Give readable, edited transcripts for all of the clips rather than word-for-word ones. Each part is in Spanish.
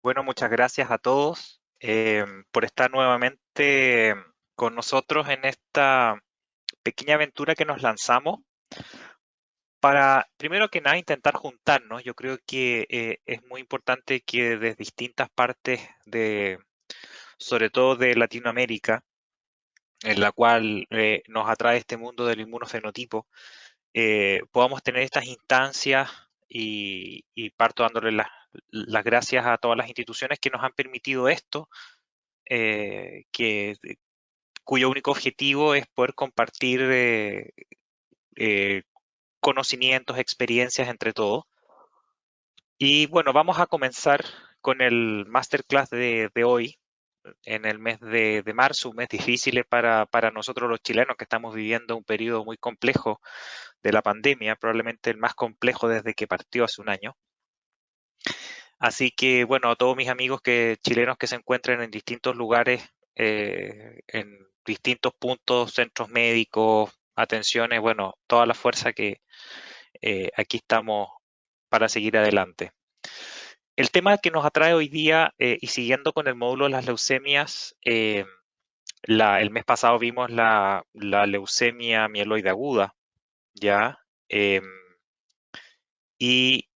Bueno, muchas gracias a todos por estar nuevamente con nosotros en esta pequeña aventura que nos lanzamos para, primero que nada, intentar juntarnos. Yo creo que es muy importante que desde distintas partes sobre todo de Latinoamérica, en la cual nos atrae este mundo del inmunofenotipo, podamos tener estas instancias y parto dándole las gracias a todas las instituciones que nos han permitido esto eh, que, cuyo único objetivo es poder compartir eh, conocimientos, experiencias entre todos. Y bueno, vamos a comenzar con el masterclass de hoy, en el mes de marzo, un mes difícil para nosotros los chilenos que estamos viviendo un periodo muy complejo de la pandemia, probablemente el más complejo desde que partió hace un año. Así que bueno, a todos mis amigos chilenos que se encuentren en distintos lugares, en distintos puntos, centros médicos, atenciones, bueno, toda la fuerza que aquí estamos para seguir adelante. El tema que nos atrae hoy día, y siguiendo con el módulo de las leucemias, el mes pasado vimos la leucemia mieloide aguda, ¿ya? Em, Y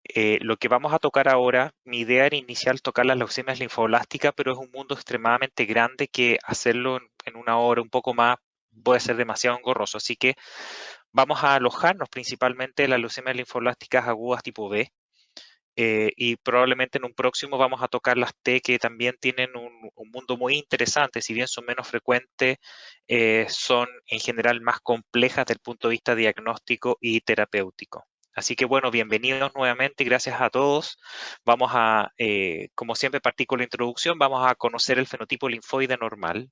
lo que vamos a tocar ahora, mi idea era inicial tocar las leucemias linfoblásticas, pero es un mundo extremadamente grande que hacerlo en una hora un poco más puede ser demasiado engorroso. Así que vamos a alojarnos principalmente en las leucemias linfoblásticas agudas tipo B. Y probablemente en un próximo vamos a tocar las T que también tienen un mundo muy interesante, si bien son menos frecuentes, son en general más complejas desde el punto de vista diagnóstico y terapéutico. Así que bueno, bienvenidos nuevamente y gracias a todos. Vamos a, como siempre, partir con la introducción, vamos a conocer el fenotipo linfoide normal,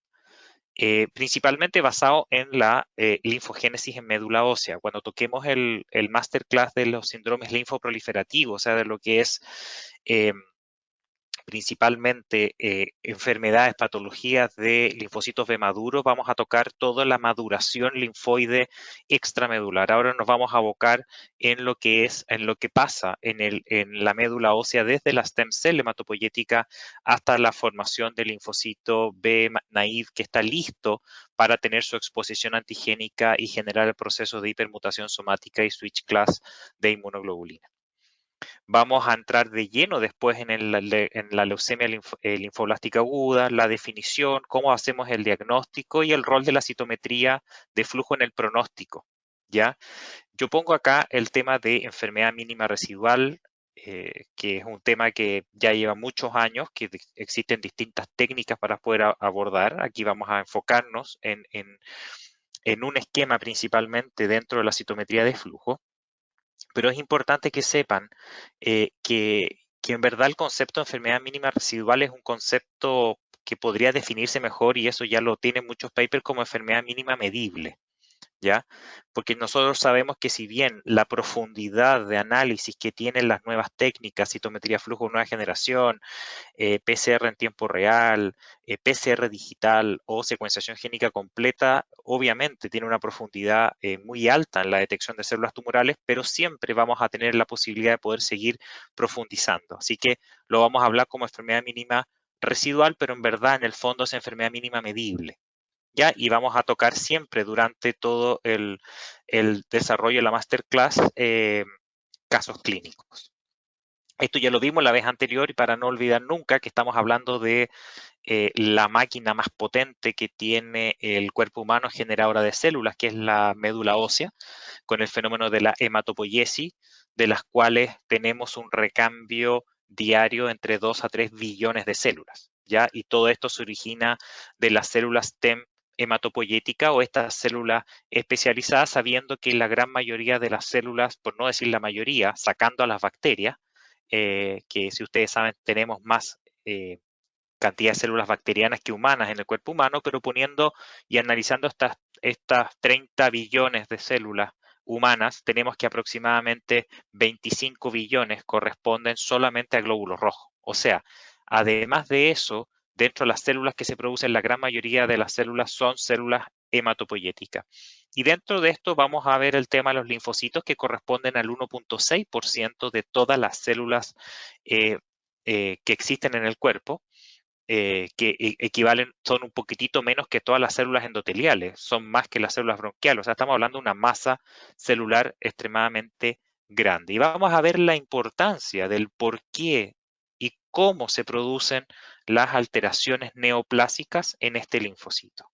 principalmente basado en la linfogénesis en médula ósea. Cuando toquemos el masterclass de los síndromes linfoproliferativos, o sea, de lo que es eh, principalmente enfermedades, patologías de linfocitos B maduros, vamos a tocar toda la maduración linfoide extramedular. Ahora nos vamos a abocar en lo que pasa en la médula ósea desde la stem cell hematopoyética hasta la formación del linfocito B naive que está listo para tener su exposición antigénica y generar el proceso de hipermutación somática y switch class de inmunoglobulina. Vamos a entrar de lleno después en la leucemia linfoblástica aguda, la definición, cómo hacemos el diagnóstico y el rol de la citometría de flujo en el pronóstico. ¿Ya? Yo pongo acá el tema de enfermedad mínima residual, que es un tema que ya lleva muchos años, que existen distintas técnicas para poder abordar. Aquí vamos a enfocarnos en un esquema principalmente dentro de la citometría de flujo. Pero es importante que sepan que en verdad el concepto de enfermedad mínima residual es un concepto que podría definirse mejor y eso ya lo tienen muchos papers como enfermedad mínima medible. ¿Ya? Porque nosotros sabemos que si bien la profundidad de análisis que tienen las nuevas técnicas, citometría flujo nueva generación, PCR en tiempo real, PCR digital o secuenciación génica completa, obviamente tiene una profundidad muy alta en la detección de células tumorales, pero siempre vamos a tener la posibilidad de poder seguir profundizando. Así que lo vamos a hablar como enfermedad mínima residual, pero en verdad en el fondo es enfermedad mínima medible. ¿Ya? Y vamos a tocar siempre durante todo el desarrollo de la masterclass casos clínicos. Esto ya lo vimos la vez anterior y para no olvidar nunca que estamos hablando de la máquina más potente que tiene el cuerpo humano generadora de células, que es la médula ósea, con el fenómeno de la hematopoiesis, de las cuales tenemos un recambio diario entre 2 a 3 billones de células, ¿ya? Y todo esto se origina de las células stem hematopoyética o estas células especializadas, sabiendo que la gran mayoría de las células, por no decir la mayoría, sacando a las bacterias, que si ustedes saben tenemos más cantidad de células bacterianas que humanas en el cuerpo humano, pero poniendo y analizando estas 30 billones de células humanas, tenemos que aproximadamente 25 billones corresponden solamente a glóbulos rojos. O sea, además de eso, dentro de las células que se producen, la gran mayoría de las células son células hematopoyéticas. Y dentro de esto vamos a ver el tema de los linfocitos que corresponden al 1.6% de todas las células que existen en el cuerpo, que equivalen, son un poquitito menos que todas las células endoteliales, son más que las células bronquiales, o sea, estamos hablando de una masa celular extremadamente grande. Y vamos a ver la importancia del por qué y cómo se producen las alteraciones neoplásicas en este linfocito.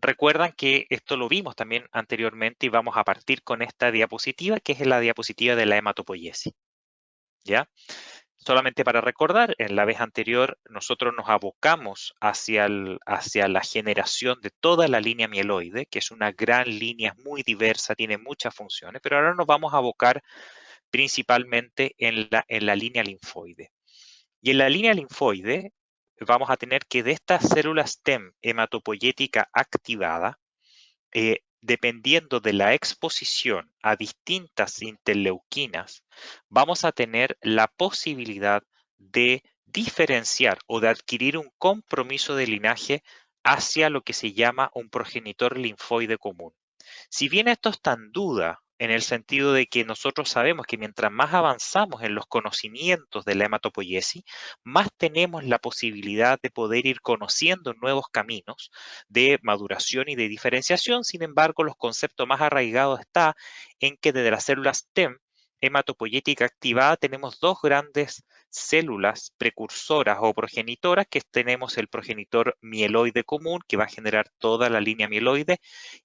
Recuerdan que esto lo vimos también anteriormente y vamos a partir con esta diapositiva, que es la diapositiva de la hematopoiesis. ¿Ya? Solamente para recordar, en la vez anterior nosotros nos abocamos hacia la generación de toda la línea mieloide, que es una gran línea muy diversa, tiene muchas funciones, pero ahora nos vamos a abocar principalmente en la línea linfoide. Y en la línea linfoide vamos a tener que de estas células stem hematopoyética activada, dependiendo de la exposición a distintas interleuquinas, vamos a tener la posibilidad de diferenciar o de adquirir un compromiso de linaje hacia lo que se llama un progenitor linfoide común. Si bien esto está en duda, en el sentido de que nosotros sabemos que mientras más avanzamos en los conocimientos de la hematopoiesis, más tenemos la posibilidad de poder ir conociendo nuevos caminos de maduración y de diferenciación. Sin embargo, los conceptos más arraigados está en que desde las células stem hematopoyética activada tenemos dos grandes células precursoras o progenitoras, que tenemos el progenitor mieloide común, que va a generar toda la línea mieloide,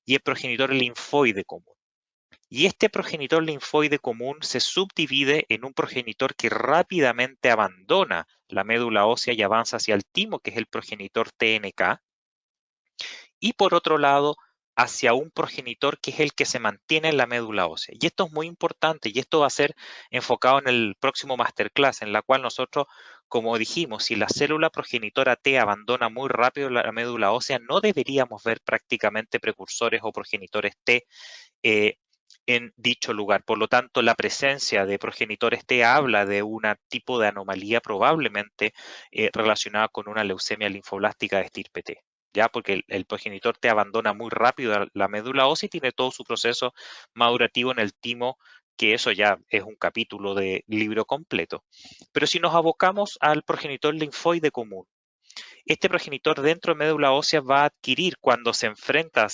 y el progenitor linfoide común. Y este progenitor linfoide común se subdivide en un progenitor que rápidamente abandona la médula ósea y avanza hacia el timo, que es el progenitor TNK, y por otro lado, hacia un progenitor que es el que se mantiene en la médula ósea. Y esto es muy importante y esto va a ser enfocado en el próximo masterclass, en la cual nosotros, como dijimos, si la célula progenitora T abandona muy rápido la médula ósea, no deberíamos ver prácticamente precursores o progenitores T en dicho lugar. Por lo tanto, la presencia de progenitores T habla de un tipo de anomalía probablemente relacionada con una leucemia linfoblástica de estirpe T. ¿Ya? Porque el progenitor T abandona muy rápido la médula ósea y tiene todo su proceso madurativo en el timo, que eso ya es un capítulo de libro completo. Pero si nos abocamos al progenitor linfoide común, este progenitor dentro de médula ósea va a adquirir, cuando se enfrenta a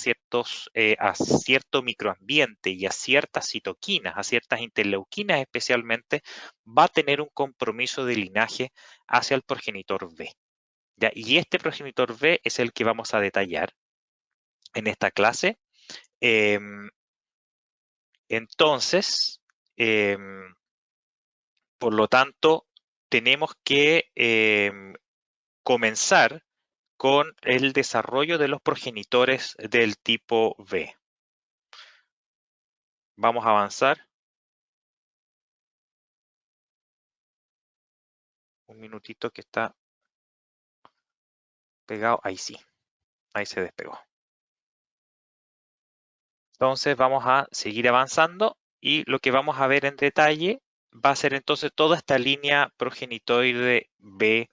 cierto microambiente y a ciertas citoquinas, a ciertas interleuquinas especialmente, va a tener un compromiso de linaje hacia el progenitor B. ¿Ya? Y este progenitor B es el que vamos a detallar en esta clase. Entonces, por lo tanto, tenemos que comenzar con el desarrollo de los progenitores del tipo B. Vamos a avanzar. Un minutito que está pegado. Ahí sí, ahí se despegó. Entonces vamos a seguir avanzando y lo que vamos a ver en detalle va a ser entonces toda esta línea progenitoide B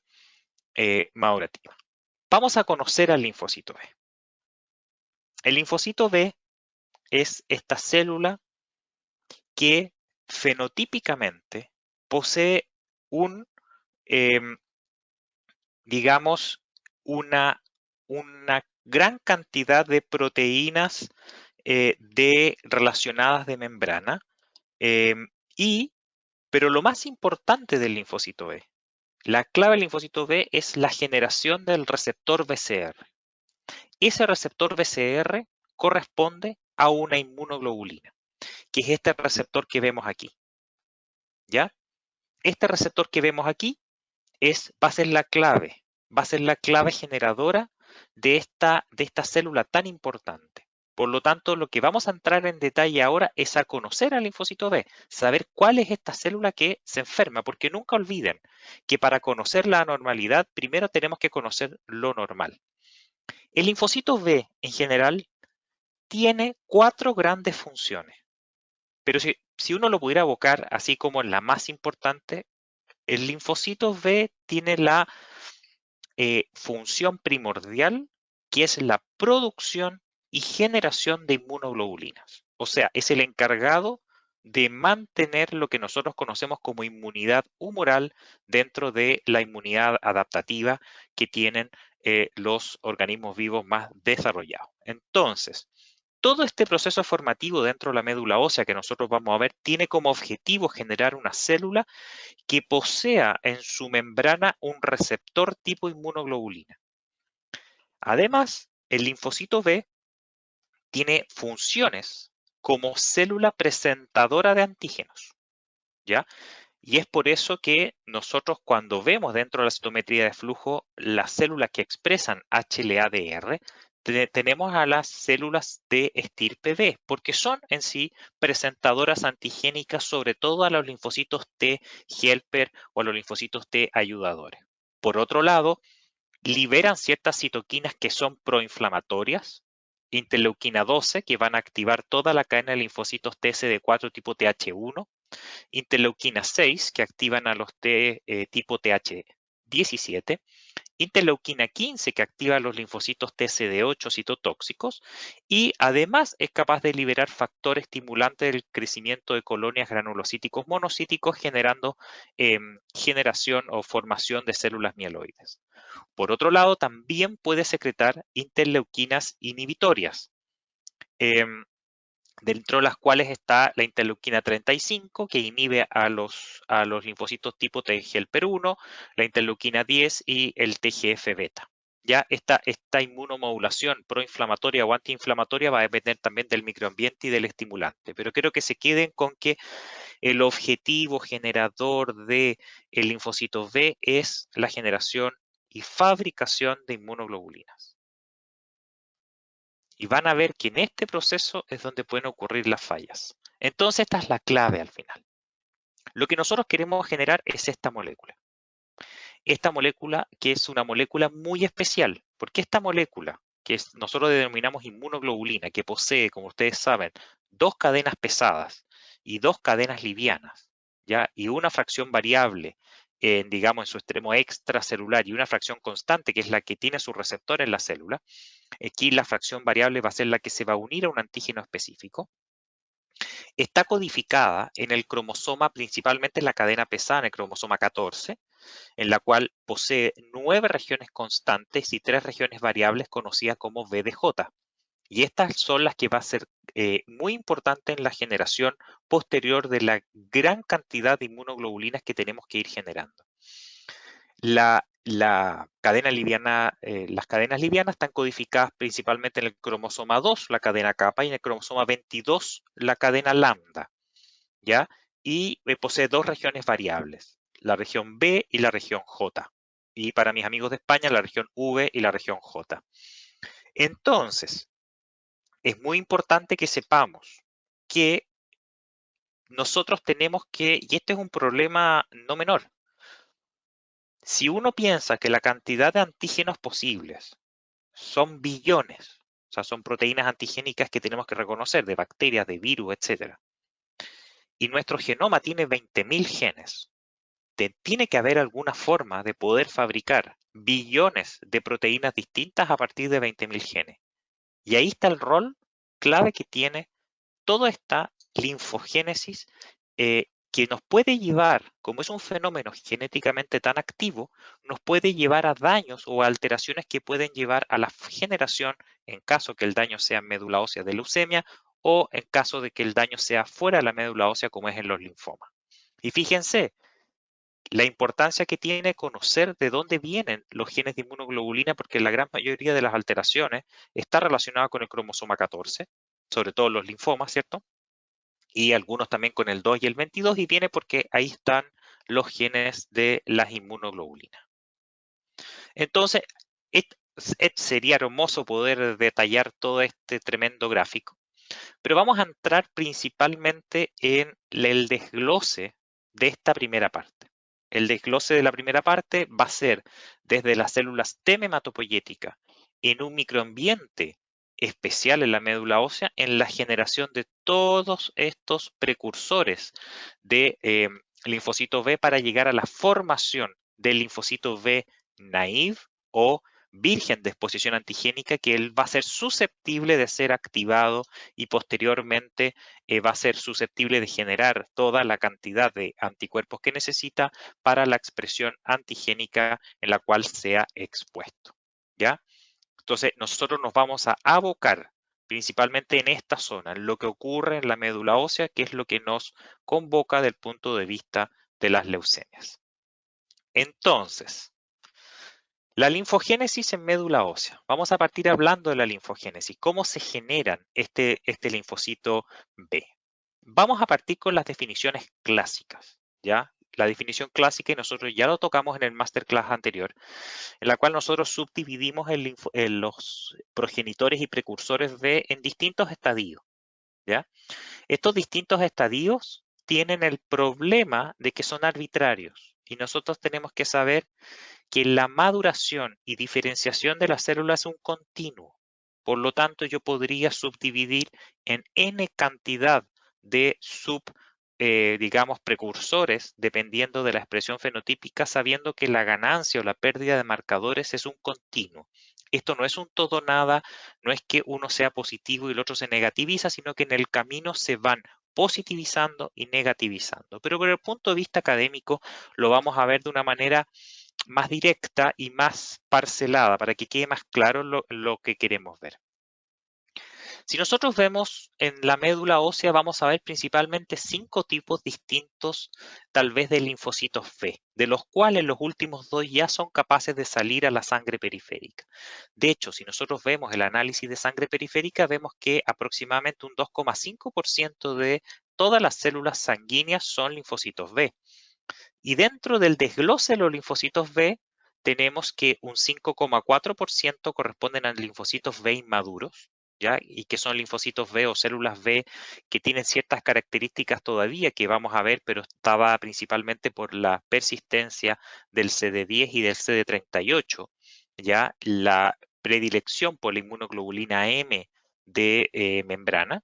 madurativa. Vamos a conocer al linfocito B. El linfocito B es esta célula que fenotípicamente posee digamos, una gran cantidad de proteínas relacionadas de membrana, pero lo más importante del linfocito B, la clave del linfocito B es la generación del receptor BCR. Ese receptor BCR corresponde a una inmunoglobulina, que es este receptor que vemos aquí. ¿Ya? Este receptor que vemos aquí va a ser la clave generadora de esta célula tan importante. Por lo tanto, lo que vamos a entrar en detalle ahora es a conocer al linfocito B, saber cuál es esta célula que se enferma, porque nunca olviden que para conocer la anormalidad, primero tenemos que conocer lo normal. El linfocito B, en general, tiene 4 grandes funciones, pero si uno lo pudiera abocar así como la más importante, el linfocito B tiene la función primordial, que es la producción y generación de inmunoglobulinas. O sea, es el encargado de mantener lo que nosotros conocemos como inmunidad humoral dentro de la inmunidad adaptativa que tienen los organismos vivos más desarrollados. Entonces, todo este proceso formativo dentro de la médula ósea que nosotros vamos a ver tiene como objetivo generar una célula que posea en su membrana un receptor tipo inmunoglobulina. Además, el linfocito B tiene funciones como célula presentadora de antígenos, ¿ya? Y es por eso que nosotros cuando vemos dentro de la citometría de flujo las células que expresan HLA-DR, tenemos a las células de estirpe B, porque son en sí presentadoras antigénicas, sobre todo a los linfocitos T helper o a los linfocitos T ayudadores. Por otro lado, liberan ciertas citoquinas que son proinflamatorias, interleuquina 12, que van a activar toda la cadena de linfocitos TSD4 tipo TH1, interleuquina 6, que activan a los T tipo TH17, interleuquina 15, que activa los linfocitos TCD8 citotóxicos, y además es capaz de liberar factores estimulantes del crecimiento de colonias granulocíticos monocíticos, generando generación o formación de células mieloides. Por otro lado, también puede secretar interleuquinas inhibitorias, dentro de las cuales está la interleuquina 35, que inhibe a los linfocitos tipo T helper 1, la interleuquina 10 y el TGF-beta. Ya esta inmunomodulación proinflamatoria o antiinflamatoria va a depender también del microambiente y del estimulante, pero quiero que se queden con que el objetivo generador del linfocito B es la generación y fabricación de inmunoglobulinas. Y van a ver que en este proceso es donde pueden ocurrir las fallas. Entonces esta es la clave al final. Lo que nosotros queremos generar es esta molécula. Esta molécula que es una molécula muy especial, porque esta molécula que nosotros denominamos inmunoglobulina, que posee, como ustedes saben, dos cadenas pesadas y dos cadenas livianas, ¿ya? Y una fracción variable, digamos, en su extremo extracelular y una fracción constante, que es la que tiene su receptor en la célula. Aquí la fracción variable va a ser la que se va a unir a un antígeno específico. Está codificada en el cromosoma, principalmente en la cadena pesada, en el cromosoma 14, en la cual posee 9 regiones constantes y 3 regiones variables conocidas como VDJ. Y estas son las que va a ser muy importante en la generación posterior de la gran cantidad de inmunoglobulinas que tenemos que ir generando. La cadena liviana, las cadenas livianas están codificadas principalmente en el cromosoma 2, la cadena kappa, y en el cromosoma 22, la cadena lambda, ¿ya? Y posee dos regiones variables, la región B y la región J. Y para mis amigos de España, la región V y la región J. Entonces, es muy importante que sepamos que nosotros tenemos que, y este es un problema no menor, si uno piensa que la cantidad de antígenos posibles son billones, o sea, son proteínas antigénicas que tenemos que reconocer, de bacterias, de virus, etc. Y nuestro genoma tiene 20.000 genes. Tiene que haber alguna forma de poder fabricar billones de proteínas distintas a partir de 20.000 genes. Y ahí está el rol clave que tiene toda esta linfogénesis que nos puede llevar, como es un fenómeno genéticamente tan activo, nos puede llevar a daños o a alteraciones que pueden llevar a la generación, en caso que el daño sea en médula ósea, de leucemia, o en caso de que el daño sea fuera de la médula ósea, como es en los linfomas. Y fíjense, la importancia que tiene conocer de dónde vienen los genes de inmunoglobulina, porque la gran mayoría de las alteraciones está relacionada con el cromosoma 14, sobre todo los linfomas, ¿cierto? Y algunos también con el 2 y el 22, y viene porque ahí están los genes de las inmunoglobulinas. Entonces, sería hermoso poder detallar todo este tremendo gráfico, pero vamos a entrar principalmente en el desglose de esta primera parte. El desglose de la primera parte va a ser desde las células T hematopoyética en un microambiente especial en la médula ósea, en la generación de todos estos precursores de linfocito B para llegar a la formación del linfocito B naive o virgen de exposición antigénica, que él va a ser susceptible de ser activado y posteriormente va a ser susceptible de generar toda la cantidad de anticuerpos que necesita para la expresión antigénica en la cual sea expuesto, ¿ya? Entonces, nosotros nos vamos a abocar principalmente en esta zona, en lo que ocurre en la médula ósea, que es lo que nos convoca del punto de vista de las leucemias. Entonces, la linfogénesis en médula ósea. Vamos a partir hablando de la linfogénesis, cómo se generan este linfocito B. Vamos a partir con las definiciones clásicas, ¿ya? La definición clásica, y nosotros ya lo tocamos en el masterclass anterior, en la cual nosotros subdividimos los progenitores y precursores B en distintos estadios, ¿ya? Estos distintos estadios tienen el problema de que son arbitrarios y nosotros tenemos que saber que la maduración y diferenciación de las células es un continuo. Por lo tanto, yo podría subdividir en n cantidad de digamos, precursores, dependiendo de la expresión fenotípica, sabiendo que la ganancia o la pérdida de marcadores es un continuo. Esto no es un todo nada, no es que uno sea positivo y el otro se negativiza, sino que en el camino se van positivizando y negativizando. Pero por el punto de vista académico lo vamos a ver de una manera más directa y más parcelada para que quede más claro lo que queremos ver. Si nosotros vemos en la médula ósea, vamos a ver principalmente 5 tipos distintos, tal vez, de linfocitos B, de los cuales los últimos 2 ya son capaces de salir a la sangre periférica. De hecho, si nosotros vemos el análisis de sangre periférica, vemos que aproximadamente un 2,5% de todas las células sanguíneas son linfocitos B. Y dentro del desglose de los linfocitos B, tenemos que un 5,4% corresponden a linfocitos B inmaduros, ¿ya? Y que son linfocitos B o células B que tienen ciertas características todavía que vamos a ver, pero estaba principalmente por la persistencia del CD10 y del CD38, ¿ya? La predilección por la inmunoglobulina M de membrana.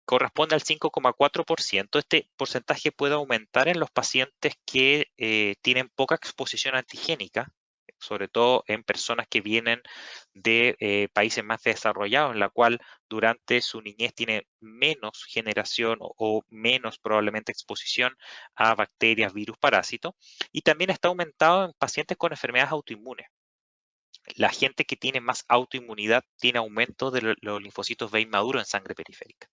Corresponde al 5,4%. Este porcentaje puede aumentar en los pacientes que tienen poca exposición antigénica, sobre todo en personas que vienen de países más desarrollados, en la cual durante su niñez tiene menos generación o menos probablemente exposición a bacterias, virus, parásitos. Y también está aumentado en pacientes con enfermedades autoinmunes. La gente que tiene más autoinmunidad tiene aumento de los linfocitos B inmaduros en sangre periférica.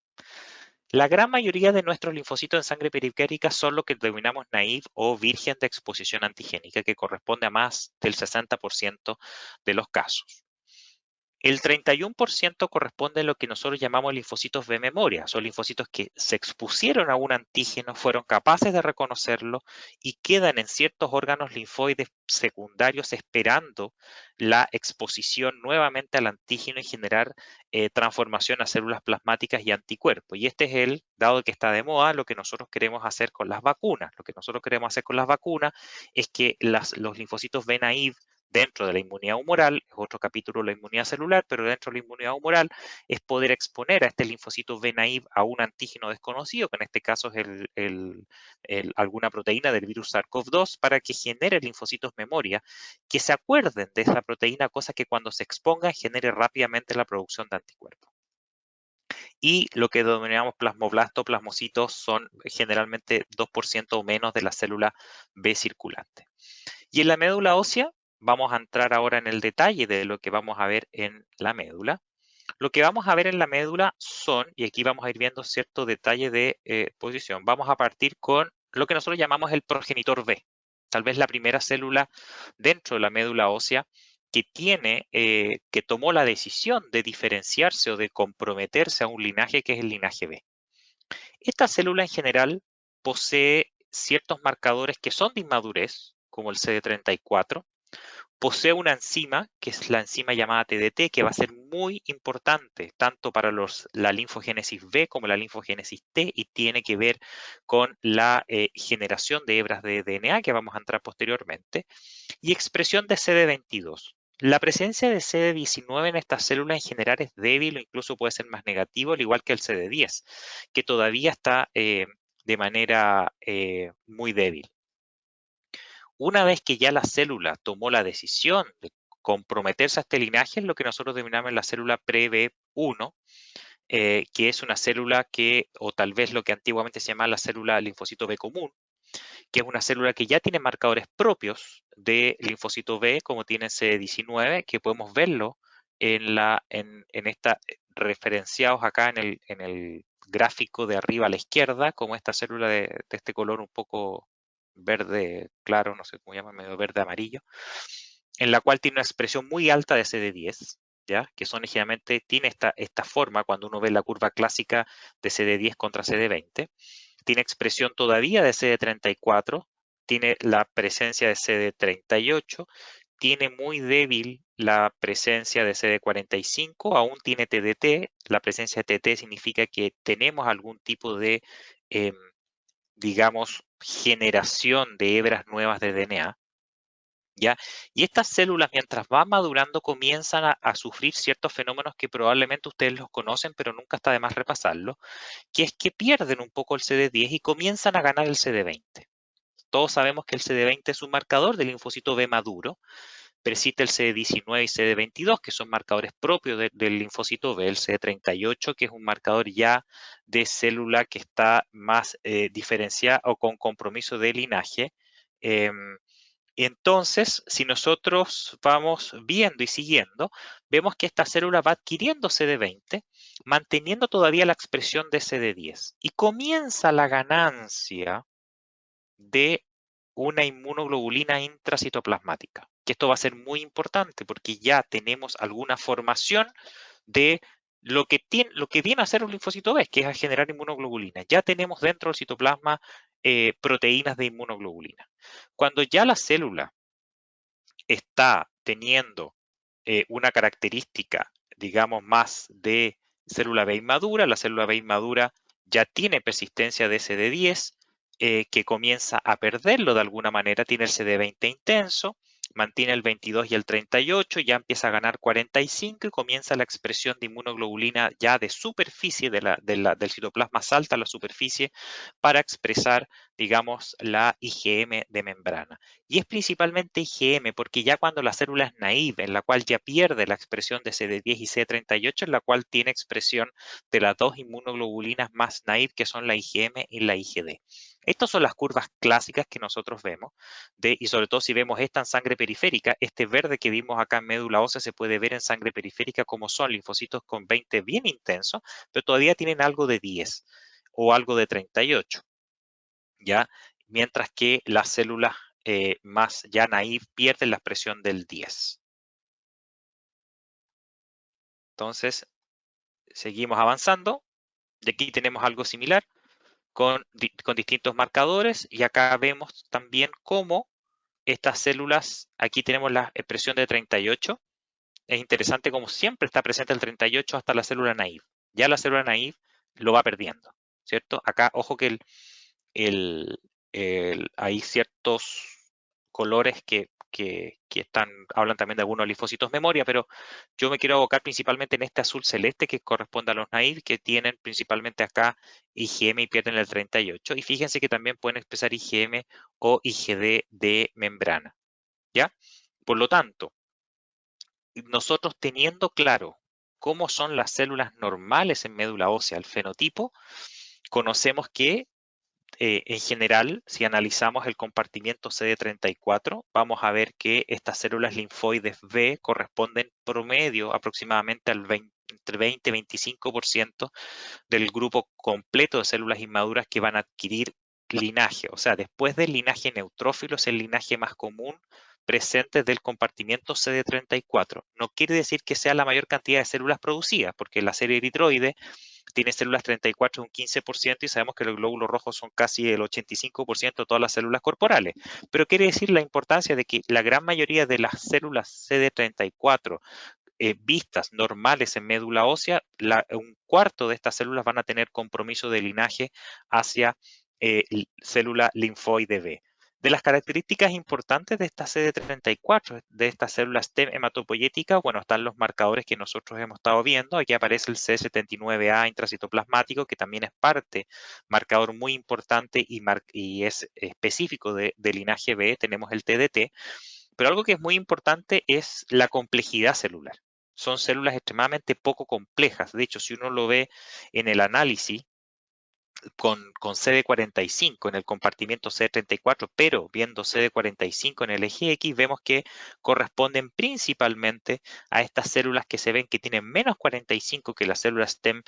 La gran mayoría de nuestros linfocitos en sangre periférica son lo que denominamos naive o virgen de exposición antigénica, que corresponde a más del 60% de los casos. El 31% corresponde a lo que nosotros llamamos linfocitos B memoria. Son linfocitos que se expusieron a un antígeno, fueron capaces de reconocerlo y quedan en ciertos órganos linfoides secundarios esperando la exposición nuevamente al antígeno y generar transformación a células plasmáticas y anticuerpos. Y este es dado que está de moda, lo que nosotros queremos hacer con las vacunas. Lo que nosotros queremos hacer con las vacunas es que los linfocitos B naive dentro de la inmunidad humoral, es otro capítulo de la inmunidad celular, pero dentro de la inmunidad humoral es poder exponer a este linfocito B naive a un antígeno desconocido, que en este caso es alguna proteína del virus SARS-CoV-2, para que genere linfocitos memoria, que se acuerden de esa proteína, cosa que cuando se expongan genere rápidamente la producción de anticuerpos. Y lo que denominamos plasmoblastos, plasmocitos, son generalmente 2% o menos de la célula B circulante. Y en la médula ósea, vamos a entrar ahora en el detalle de lo que vamos a ver en la médula. Lo que vamos a ver en la médula son, y aquí vamos a ir viendo cierto detalle de posición, vamos a partir con lo que nosotros llamamos el progenitor B, tal vez la primera célula dentro de la médula ósea que que tomó la decisión de diferenciarse o de comprometerse a un linaje que es el linaje B. Esta célula en general posee ciertos marcadores que son de inmadurez, como el CD34, posee una enzima, que es la enzima llamada TDT, que va a ser muy importante tanto para la linfogénesis B como la linfogénesis T y tiene que ver con la generación de hebras de DNA, que vamos a entrar posteriormente, y expresión de CD22. La presencia de CD19 en esta célula en general es débil o incluso puede ser más negativo, al igual que el CD10, que todavía está de manera muy débil. Una vez que ya la célula tomó la decisión de comprometerse a este linaje es lo que nosotros denominamos la célula pre-B1, que es una célula que, o tal vez lo que antiguamente se llamaba la célula linfocito B común, que es una célula que ya tiene marcadores propios de linfocito B, como tiene CD19, que podemos verlo en esta, referenciados acá en el gráfico de arriba a la izquierda, como esta célula de este color un poco verde claro, no sé cómo llama, medio verde amarillo, en la cual tiene una expresión muy alta de CD10, ¿ya? Que son ligeramente, tiene esta forma cuando uno ve la curva clásica de CD10 contra CD20. Tiene expresión todavía de CD34, tiene la presencia de CD38, tiene muy débil la presencia de CD45, aún tiene TDT. La presencia de TDT significa que tenemos algún tipo de, digamos, generación de hebras nuevas de DNA. ¿Ya? Y estas células, mientras van madurando, comienzan a sufrir ciertos fenómenos que probablemente ustedes los conocen, pero nunca está de más repasarlo, que es que pierden un poco el CD10 y comienzan a ganar el CD20. Todos sabemos que el CD20 es un marcador del linfocito B maduro, pero existe el CD19 y CD22, que son marcadores propios del linfocito B, el CD38, que es un marcador ya de célula que está más diferenciada o con compromiso de linaje. Y entonces, si nosotros vamos viendo y siguiendo, vemos que esta célula va adquiriendo CD20, manteniendo todavía la expresión de CD10. Y comienza la ganancia de una inmunoglobulina intracitoplasmática. Que esto va a ser muy importante porque ya tenemos alguna formación de lo que viene a hacer un linfocito B, que es a generar inmunoglobulina. Ya tenemos dentro del citoplasma proteínas de inmunoglobulina. Cuando ya la célula está teniendo una característica, digamos, más de célula B inmadura, la célula B inmadura ya tiene persistencia de CD10, que comienza a perderlo de alguna manera, tiene el CD20 intenso, mantiene el 22 y el 38, ya empieza a ganar 45 y comienza la expresión de inmunoglobulina ya de superficie del citoplasma, salta a la superficie para expresar, digamos, la IgM de membrana. Y es principalmente IgM porque ya cuando la célula es naive, en la cual ya pierde la expresión de CD10 y CD38, en la cual tiene expresión de las dos inmunoglobulinas más naive, que son la IgM y la IgD. Estas son las curvas clásicas que nosotros vemos, y sobre todo si vemos esta en sangre periférica, este verde que vimos acá en médula ósea se puede ver en sangre periférica como son linfocitos con 20 bien intensos, pero todavía tienen algo de 10 o algo de 38, ¿ya? Mientras que las células más ya naive pierden la expresión del 10. Entonces, seguimos avanzando. Y aquí tenemos algo similar con distintos marcadores y acá vemos también cómo estas células, aquí tenemos la expresión de 38. Es interesante como siempre está presente el 38 hasta la célula naive. Ya la célula naive lo va perdiendo, ¿cierto? Acá, ojo que hay ciertos colores que hablan también de algunos linfocitos memoria, pero yo me quiero abocar principalmente en este azul celeste que corresponde a los naive, que tienen principalmente acá IgM y pierden el 38. Y fíjense que también pueden expresar IgM o IgD de membrana, ¿ya? Por lo tanto, nosotros teniendo claro cómo son las células normales en médula ósea, el fenotipo, conocemos que en general, si analizamos el compartimiento CD34, vamos a ver que estas células linfoides B corresponden promedio aproximadamente al entre 20 y 25% del grupo completo de células inmaduras que van a adquirir linaje. O sea, después del linaje neutrófilo es el linaje más común presente del compartimiento CD34. No quiere decir que sea la mayor cantidad de células producidas, porque la serie eritroide tiene células 34 un 15% y sabemos que los glóbulos rojos son casi el 85% de todas las células corporales. Pero quiere decir la importancia de que la gran mayoría de las células CD34 vistas normales en médula ósea, un cuarto de estas células van a tener compromiso de linaje hacia célula linfoide B. De las características importantes de esta CD34, de estas células STEM hematopoyéticas, bueno, están los marcadores que nosotros hemos estado viendo. Aquí aparece el C79A intracitoplasmático, que también es marcador muy importante y es específico de linaje B. Tenemos el TDT, Pero algo que es muy importante es la complejidad celular. Son células extremadamente poco complejas. De hecho, si uno lo ve en el análisis, con CD45 en el compartimiento CD34, pero viendo CD45 en el eje X, vemos que corresponden principalmente a estas células que se ven que tienen menos 45 que las células STEM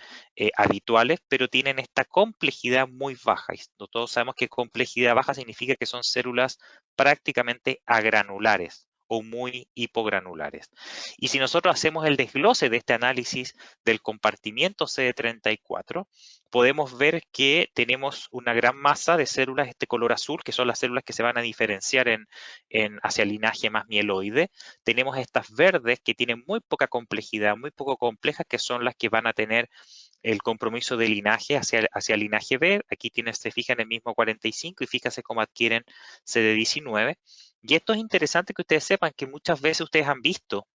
habituales, pero tienen esta complejidad muy baja. Y todos sabemos que complejidad baja significa que son células prácticamente agranulares o muy hipogranulares. Y si nosotros hacemos el desglose de este análisis del compartimiento CD34, podemos ver que tenemos una gran masa de células, este color azul, que son las células que se van a diferenciar hacia el linaje más mieloide. Tenemos estas verdes que tienen muy poca complejidad, muy poco complejas, que son las que van a tener el compromiso de linaje hacia el linaje B. Aquí se fijan el mismo 45 y fíjense cómo adquieren CD19. Y esto es interesante que ustedes sepan que muchas veces ustedes han visto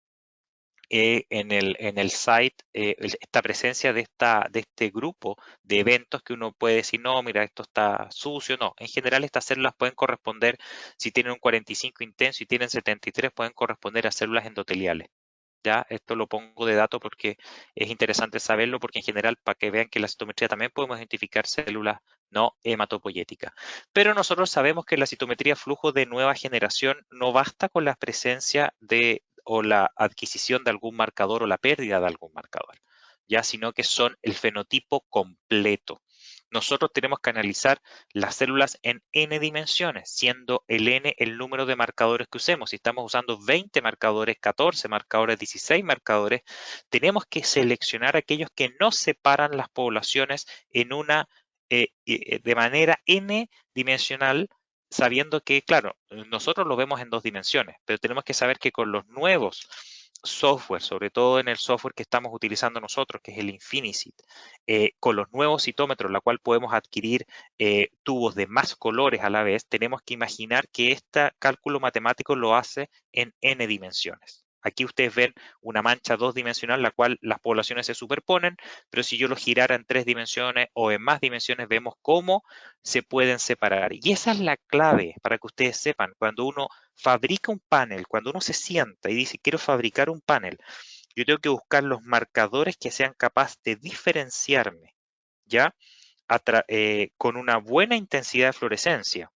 en el site esta presencia de este grupo de eventos que uno puede decir, no, mira, esto está sucio. No, en general estas células pueden corresponder, si tienen un 45 intenso y tienen 73, pueden corresponder a células endoteliales. Ya, esto lo pongo de dato porque es interesante saberlo, porque en general, para que vean que en la citometría también podemos identificar células no hematopoyéticas. Pero nosotros sabemos que la citometría flujo de nueva generación no basta con la presencia o la adquisición de algún marcador o la pérdida de algún marcador, ya, sino que son el fenotipo completo. Nosotros tenemos que analizar las células en n dimensiones, siendo el n el número de marcadores que usemos. Si estamos usando 20 marcadores, 14 marcadores, 16 marcadores, tenemos que seleccionar aquellos que no separan las poblaciones de manera n dimensional, sabiendo que, claro, nosotros lo vemos en 2 dimensiones, pero tenemos que saber que con los nuevos software, sobre todo en el software que estamos utilizando nosotros, que es el Infinicit, con los nuevos citómetros, la cual podemos adquirir tubos de más colores a la vez, tenemos que imaginar que este cálculo matemático lo hace en n dimensiones. Aquí ustedes ven una mancha 2-dimensional, la cual las poblaciones se superponen, pero si yo lo girara en 3 dimensiones o en más dimensiones, vemos cómo se pueden separar. Y esa es la clave para que ustedes sepan, cuando uno fabrica un panel, cuando uno se sienta y dice, quiero fabricar un panel, yo tengo que buscar los marcadores que sean capaces de diferenciarme, ¿ya? Con una buena intensidad de fluorescencia,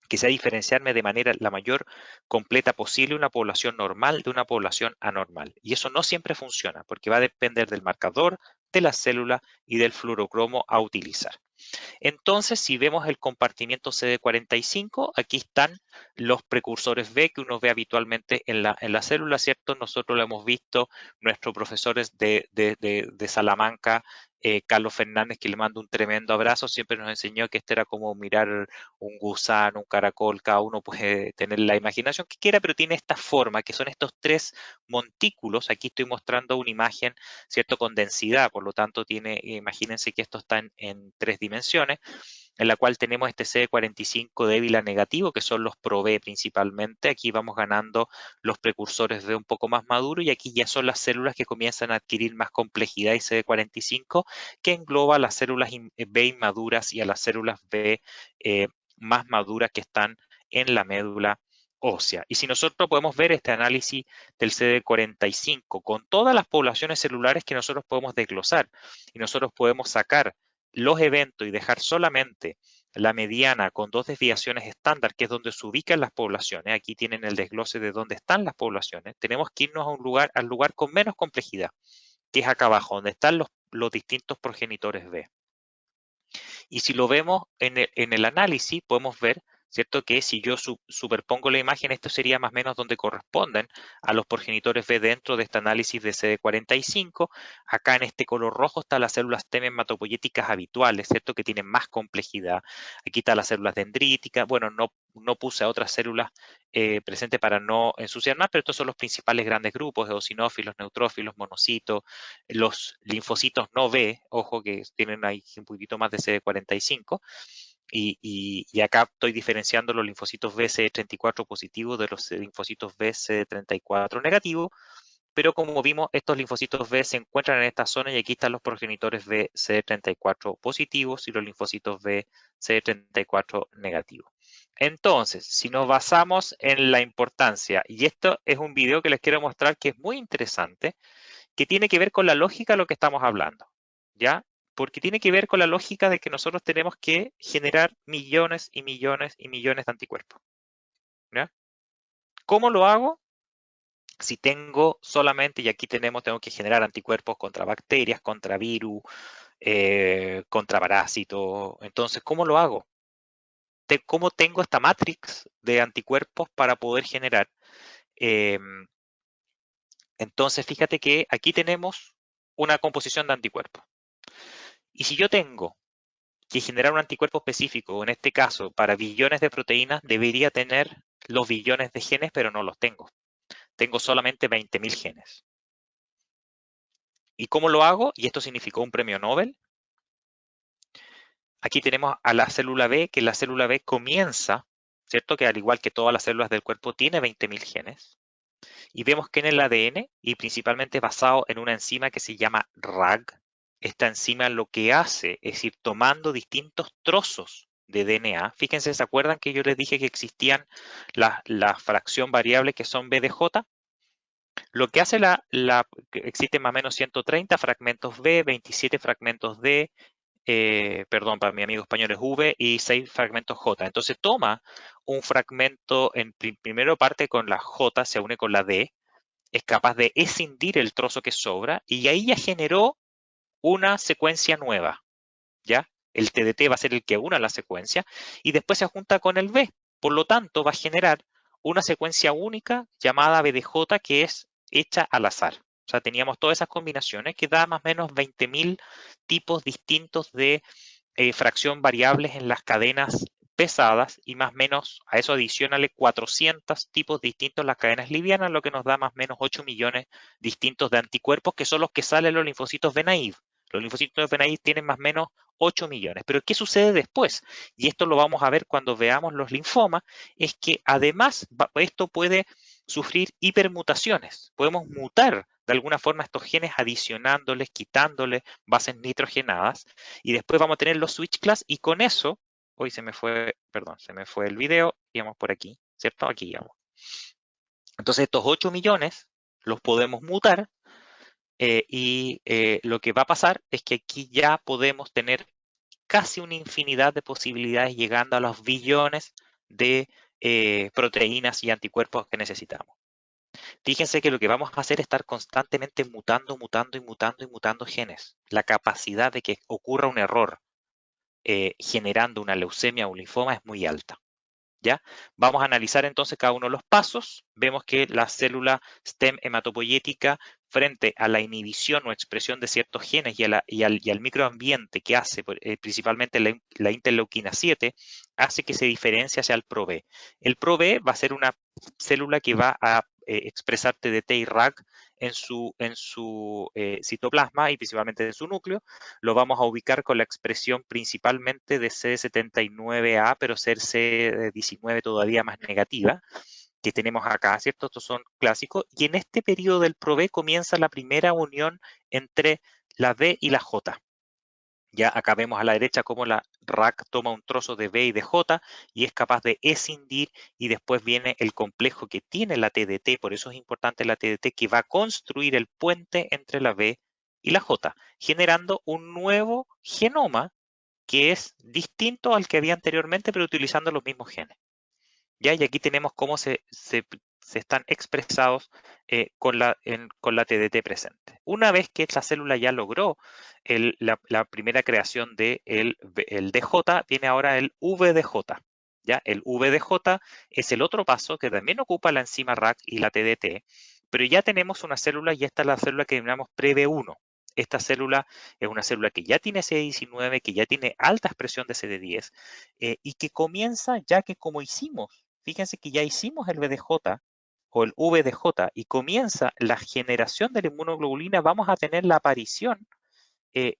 que sea diferenciarme de manera la mayor completa posible una población normal de una población anormal. Y eso no siempre funciona, porque va a depender del marcador, de la célula y del fluorocromo a utilizar. Entonces, si vemos el compartimiento CD45, aquí están los precursores B que uno ve habitualmente en la célula, ¿cierto? Nosotros lo hemos visto, nuestros profesores de Salamanca, Carlos Fernández, que le mando un tremendo abrazo, siempre nos enseñó que esto era como mirar un gusano, un caracol, cada uno puede tener la imaginación que quiera, pero tiene esta forma, que son estos 3 montículos. Aquí estoy mostrando una imagen, ¿cierto?, con densidad, por lo tanto imagínense que esto está en 3 dimensiones, en la cual tenemos este CD45 débil a negativo, que son los ProB principalmente. Aquí vamos ganando los precursores B un poco más maduros, y aquí ya son las células que comienzan a adquirir más complejidad, y CD45 que engloba a las células B inmaduras y a las células B más maduras que están en la médula ósea. Y si nosotros podemos ver este análisis del CD45 con todas las poblaciones celulares que nosotros podemos desglosar, y nosotros podemos sacar los eventos y dejar solamente la mediana con 2 desviaciones estándar, que es donde se ubican las poblaciones. Aquí tienen el desglose de dónde están las poblaciones. Tenemos que irnos al lugar con menos complejidad, que es acá abajo, donde están los distintos progenitores B. Y si lo vemos en el análisis, podemos ver, ¿cierto?, que si yo superpongo la imagen, esto sería más o menos donde corresponden a los progenitores B dentro de este análisis de CD45. Acá en este color rojo están las células TEM hematopoyéticas habituales, ¿cierto?, que tienen más complejidad. Aquí están las células dendríticas. Bueno, no puse a otras células presentes para no ensuciar más, pero estos son los principales grandes grupos: eosinófilos, neutrófilos, monocitos, los linfocitos no B, ojo que tienen ahí un poquito más de CD45, y acá estoy diferenciando los linfocitos B CD34 positivos de los linfocitos B CD34 negativos, pero como vimos, estos linfocitos B se encuentran en esta zona, y aquí están los progenitores B CD34 positivos y los linfocitos B CD34 negativos. Entonces, si nos basamos en la importancia, y esto es un video que les quiero mostrar que es muy interesante, que tiene que ver con la lógica de lo que estamos hablando, ¿ya? Porque tiene que ver con la lógica de que nosotros tenemos que generar millones y millones y millones de anticuerpos, ¿ya? ¿Cómo lo hago? Si tengo solamente, y aquí tengo que generar anticuerpos contra bacterias, contra virus, contra parásitos. Entonces, ¿cómo lo hago? ¿Cómo tengo esta matrix de anticuerpos para poder generar? Entonces, fíjate que aquí tenemos una composición de anticuerpos. Y si yo tengo que generar un anticuerpo específico, en este caso para billones de proteínas, debería tener los billones de genes, pero no los tengo. Tengo solamente 20.000 genes. ¿Y cómo lo hago? Y esto significó un premio Nobel. Aquí tenemos a la célula B, que la célula B comienza, ¿cierto? Que al igual que todas las células del cuerpo, tiene 20.000 genes. Y vemos que en el ADN, y principalmente basado en una enzima que se llama RAG, esta enzima lo que hace es ir tomando distintos trozos de DNA. Fíjense, ¿se acuerdan que yo les dije que existían las fracción variable que son B de J? Lo que hace que existen más o menos 130 fragmentos B, 27 fragmentos D, perdón, para mi amigo español es V y 6 fragmentos J. Entonces toma un fragmento, primero parte con la J, se une con la D, es capaz de escindir el trozo que sobra y ahí ya generó una secuencia nueva, ¿ya? El TDT va a ser el que una la secuencia y después se junta con el B. Por lo tanto, va a generar una secuencia única llamada BDJ que es hecha al azar. O sea, teníamos todas esas combinaciones que da más o menos 20.000 tipos distintos de fracción variables en las cadenas pesadas y más o menos a eso adicionale 400 tipos distintos en las cadenas livianas, lo que nos da más o menos 8 millones distintos de anticuerpos que son los que salen los linfocitos B naive. Los linfocitos B naive tienen más o menos 8 millones. Pero ¿qué sucede después? Y esto lo vamos a ver cuando veamos los linfomas, es que además esto puede sufrir hipermutaciones. Podemos mutar de alguna forma estos genes adicionándoles, quitándoles bases nitrogenadas y después vamos a tener los switch class y con eso, hoy se me fue, perdón, se me fue el video, íbamos por aquí, ¿cierto? Aquí íbamos. Entonces estos 8 millones los podemos mutar y lo que va a pasar es que aquí ya podemos tener casi una infinidad de posibilidades llegando a los billones de proteínas y anticuerpos que necesitamos. Fíjense que lo que vamos a hacer es estar constantemente mutando, mutando y mutando y mutando genes. La capacidad de que ocurra un error generando una leucemia o un linfoma es muy alta. ¿Ya? Vamos a analizar entonces cada uno de los pasos. Vemos que la célula stem hematopoyética frente a la inhibición o expresión de ciertos genes y al microambiente que hace principalmente la interleuquina 7, hace que se diferencie hacia el ProB. El ProB va a ser una célula que va a expresar TDT y RAG en su citoplasma y principalmente en su núcleo. Lo vamos a ubicar con la expresión principalmente de CD79A, pero ser CD19 todavía más negativa, que tenemos acá, ¿cierto? Estos son clásicos. Y en este periodo del ProB comienza la primera unión entre la B y la J. Ya acá vemos a la derecha cómo la RAC toma un trozo de B y de J y es capaz de escindir y después viene el complejo que tiene la TDT, por eso es importante la TDT, que va a construir el puente entre la B y la J, generando un nuevo genoma que es distinto al que había anteriormente, pero utilizando los mismos genes. ¿Ya? Y aquí tenemos cómo se están expresados con la TDT presente. Una vez que esta célula ya logró la primera creación del el DJ, viene ahora el VDJ. ¿Ya? El VDJ es el otro paso que también ocupa la enzima RAC y la TDT, pero ya tenemos una célula y esta es la célula que denominamos PreB1. Esta célula es una célula que ya tiene CD19, que ya tiene alta expresión de CD10 y que comienza ya que como hicimos, fíjense que ya hicimos el VDJ o el VDJ y comienza la generación de la inmunoglobulina, vamos a tener la aparición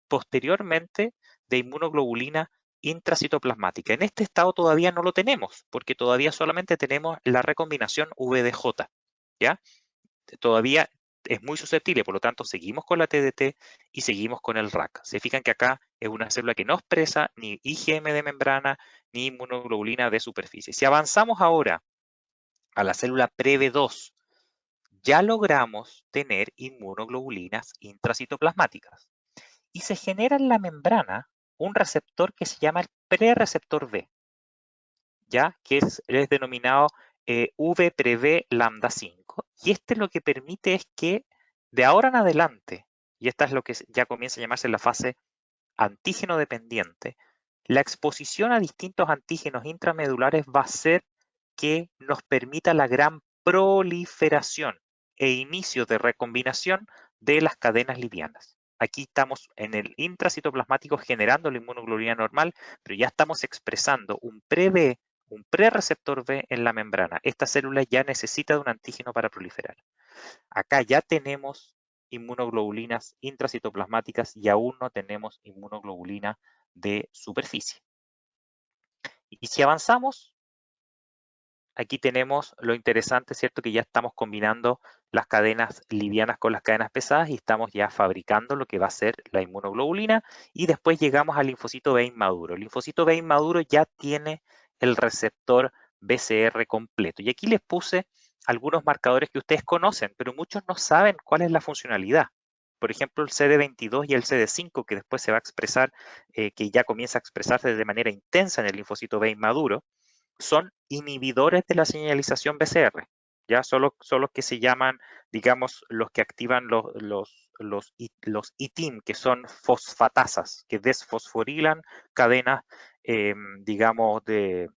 posteriormente de inmunoglobulina intracitoplasmática. En este estado todavía no lo tenemos, porque todavía solamente tenemos la recombinación VDJ, ¿ya? Todavía es muy susceptible, por lo tanto seguimos con la TDT y seguimos con el RAC. Se fijan que acá es una célula que no expresa ni IgM de membrana, ni inmunoglobulina de superficie. Si avanzamos ahora a la célula PreB2, ya logramos tener inmunoglobulinas intracitoplasmáticas y se genera en la membrana un receptor que se llama el prereceptor B, ¿ya? Que es denominado V-PreB lambda 5. Y este lo que permite es que de ahora en adelante, y esta es lo que ya comienza a llamarse la fase antígeno dependiente, la exposición a distintos antígenos intramedulares va a ser que nos permita la gran proliferación e inicio de recombinación de las cadenas livianas. Aquí estamos en el intracitoplasmático generando la inmunoglobulina normal, pero ya estamos expresando un pre-B, un prereceptor B en la membrana. Esta célula ya necesita de un antígeno para proliferar. Acá ya tenemos inmunoglobulinas intracitoplasmáticas y aún no tenemos inmunoglobulina de superficie. Y si avanzamos, aquí tenemos lo interesante, ¿cierto? Que ya estamos combinando las cadenas livianas con las cadenas pesadas y estamos ya fabricando lo que va a ser la inmunoglobulina y después llegamos al linfocito B inmaduro. El linfocito B inmaduro ya tiene el receptor BCR completo. Y aquí les puse algunos marcadores que ustedes conocen, pero muchos no saben cuál es la funcionalidad. Por ejemplo, el CD22 y el CD5, que después se va a expresar, que ya comienza a expresarse de manera intensa en el linfocito B inmaduro, son inhibidores de la señalización BCR. Ya son los que se llaman, digamos, los que activan los ITIM, que son fosfatasas, que desfosforilan cadenas, digamos, de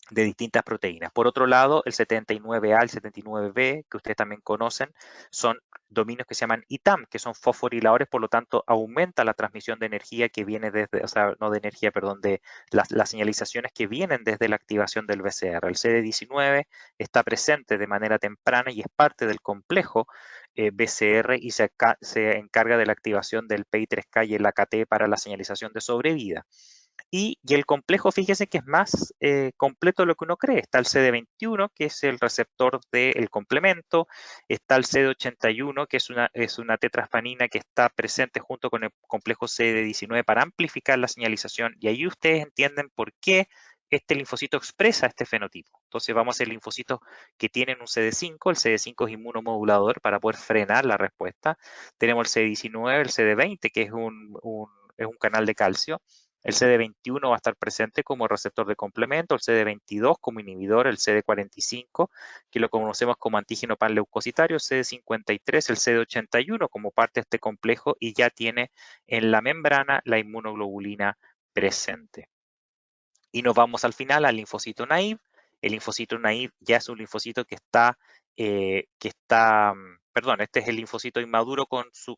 distintas proteínas. Por otro lado, el 79A, el 79B, que ustedes también conocen, son dominios que se llaman ITAM, que son fosforiladores, por lo tanto, aumenta la transmisión de energía que viene desde, o sea, no de energía, perdón, de las señalizaciones que vienen desde la activación del BCR. El CD19 está presente de manera temprana y es parte del complejo BCR y se encarga de la activación del PI3K y el AKT para la señalización de sobrevida. Y el complejo, fíjese que es más completo de lo que uno cree. Está el CD21, que es el receptor del complemento. Está el CD81, que es una tetraspanina que está presente junto con el complejo CD19 para amplificar la señalización. Y ahí ustedes entienden por qué este linfocito expresa este fenotipo. Entonces vamos a hacer linfocitos que tienen un CD5. El CD5 es inmunomodulador para poder frenar la respuesta. Tenemos el CD19, el CD20, que es un canal de calcio. El CD21 va a estar presente como receptor de complemento, el CD22 como inhibidor, el CD45, que lo conocemos como antígeno panleucocitario, el CD53, el CD81 como parte de este complejo y ya tiene en la membrana la inmunoglobulina presente. Y nos vamos al final al linfocito naive. El linfocito naive ya es un linfocito perdón, este es el linfocito inmaduro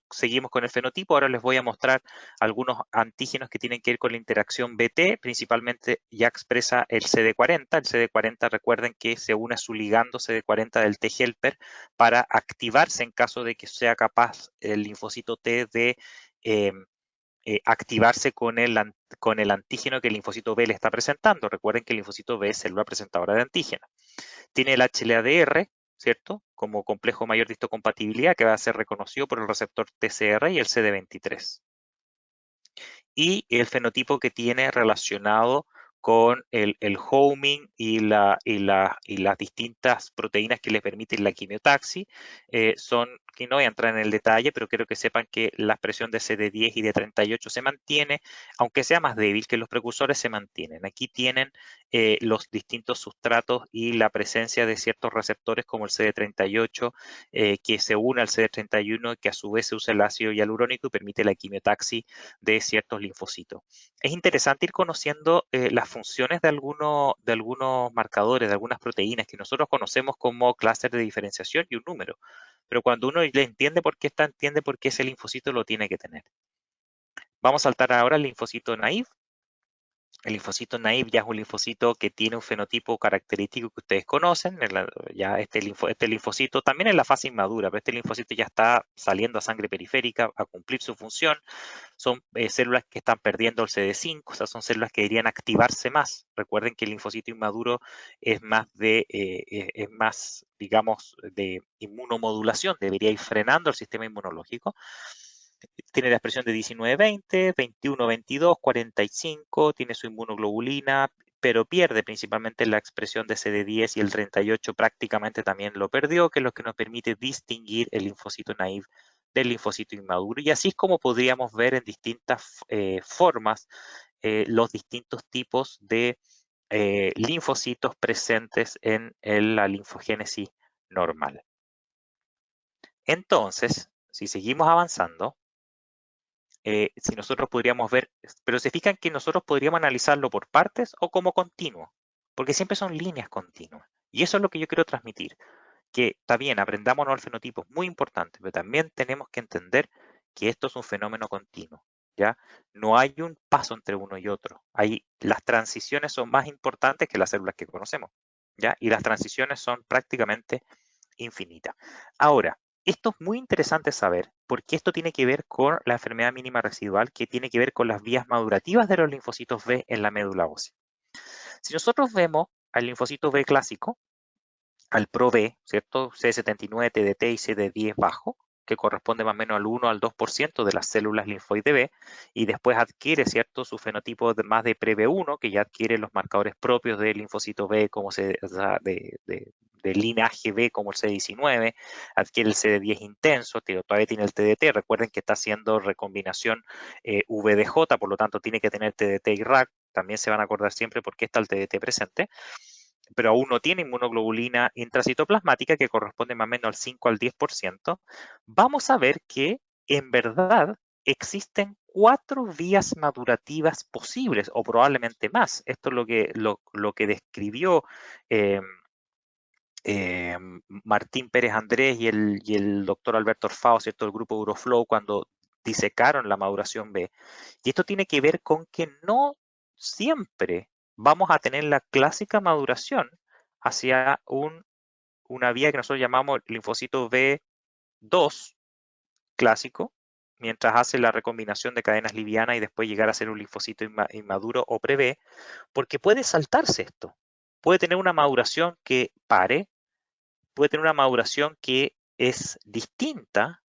seguimos con el fenotipo. Ahora les voy a mostrar algunos antígenos que tienen que ver con la interacción BT, principalmente ya expresa el CD40. El CD40, recuerden que se une a su ligando CD40 del T-helper para activarse en caso de que sea capaz el linfocito T de activarse con el antígeno que el linfocito B le está presentando. Recuerden que el linfocito B es célula presentadora de antígeno. Tiene el HLA-DR, ¿cierto? Como complejo mayor de histocompatibilidad que va a ser reconocido por el receptor TCR y el CD23. Y el fenotipo que tiene relacionado con el homing y las distintas proteínas que le permiten la quimiotaxis son, que no voy a entrar en el detalle, pero quiero que sepan que la expresión de CD10 y de 38 se mantiene, aunque sea más débil que los precursores, se mantienen. Aquí tienen los distintos sustratos y la presencia de ciertos receptores como el CD38 que se une al CD31 que a su vez se usa el ácido hialurónico y permite la quimiotaxis de ciertos linfocitos. Es interesante ir conociendo las funciones de algunos marcadores, de algunas proteínas que nosotros conocemos como clúster de diferenciación y un número. Pero cuando uno le entiende por qué ese linfocito lo tiene que tener. Vamos a saltar ahora al linfocito naive. El linfocito naive ya es un linfocito que tiene un fenotipo característico que ustedes conocen. Ya este linfocito también en la fase inmadura, pero este linfocito ya está saliendo a sangre periférica a cumplir su función. Son células que están perdiendo el CD5, o sea, son células que deberían activarse más. Recuerden que el linfocito inmaduro es más, digamos, de inmunomodulación, debería ir frenando el sistema inmunológico. Tiene la expresión de 19-20, 21-22, 45, tiene su inmunoglobulina, pero pierde principalmente la expresión de CD10 y el 38 prácticamente también lo perdió, que es lo que nos permite distinguir el linfocito naive del linfocito inmaduro. Y así es como podríamos ver en distintas formas los distintos tipos de linfocitos presentes en la linfogénesis normal. Entonces, si seguimos avanzando, si nosotros podríamos ver, pero se fijan que nosotros podríamos analizarlo por partes o como continuo, porque siempre son líneas continuas. Y eso es lo que yo quiero transmitir, que está bien, aprendámonos el fenotipo, muy importante, pero también tenemos que entender que esto es un fenómeno continuo, ¿ya? No hay un paso entre uno y otro. Las transiciones son más importantes que las células que conocemos, ¿ya? Y las transiciones son prácticamente infinita. Ahora, esto es muy interesante saber porque esto tiene que ver con la enfermedad mínima residual, que tiene que ver con las vías madurativas de los linfocitos B en la médula ósea. Si nosotros vemos al linfocito B clásico, al ProB, ¿cierto? C79, TDT y CD10 bajo, que corresponde más o menos al 1 al 2% de las células linfoide B, y después adquiere, ¿cierto?, su fenotipo más de pre-B1, que ya adquiere los marcadores propios del linfocito B, como de linaje B, como el CD19, adquiere el CD10 intenso, todavía tiene el TDT, recuerden que está haciendo recombinación VDJ, por lo tanto tiene que tener TDT y RAC, también se van a acordar siempre por qué está el TDT presente, pero aún no tiene inmunoglobulina intracitoplasmática que corresponde más o menos al 5 al 10%, vamos a ver que en verdad existen 4 vías madurativas posibles o probablemente más. Esto es lo que describió eh, Martín Pérez Andrés y el doctor Alberto Orfao, ¿cierto? El grupo Euroflow, cuando disecaron la maduración B. Y esto tiene que ver con que no siempre vamos a tener la clásica maduración hacia una vía que nosotros llamamos linfocito B2 clásico, mientras hace la recombinación de cadenas livianas y después llegar a ser un linfocito inmaduro o pre-B, porque puede saltarse esto. Puede tener una maduración que pare, puede tener una maduración que es distinta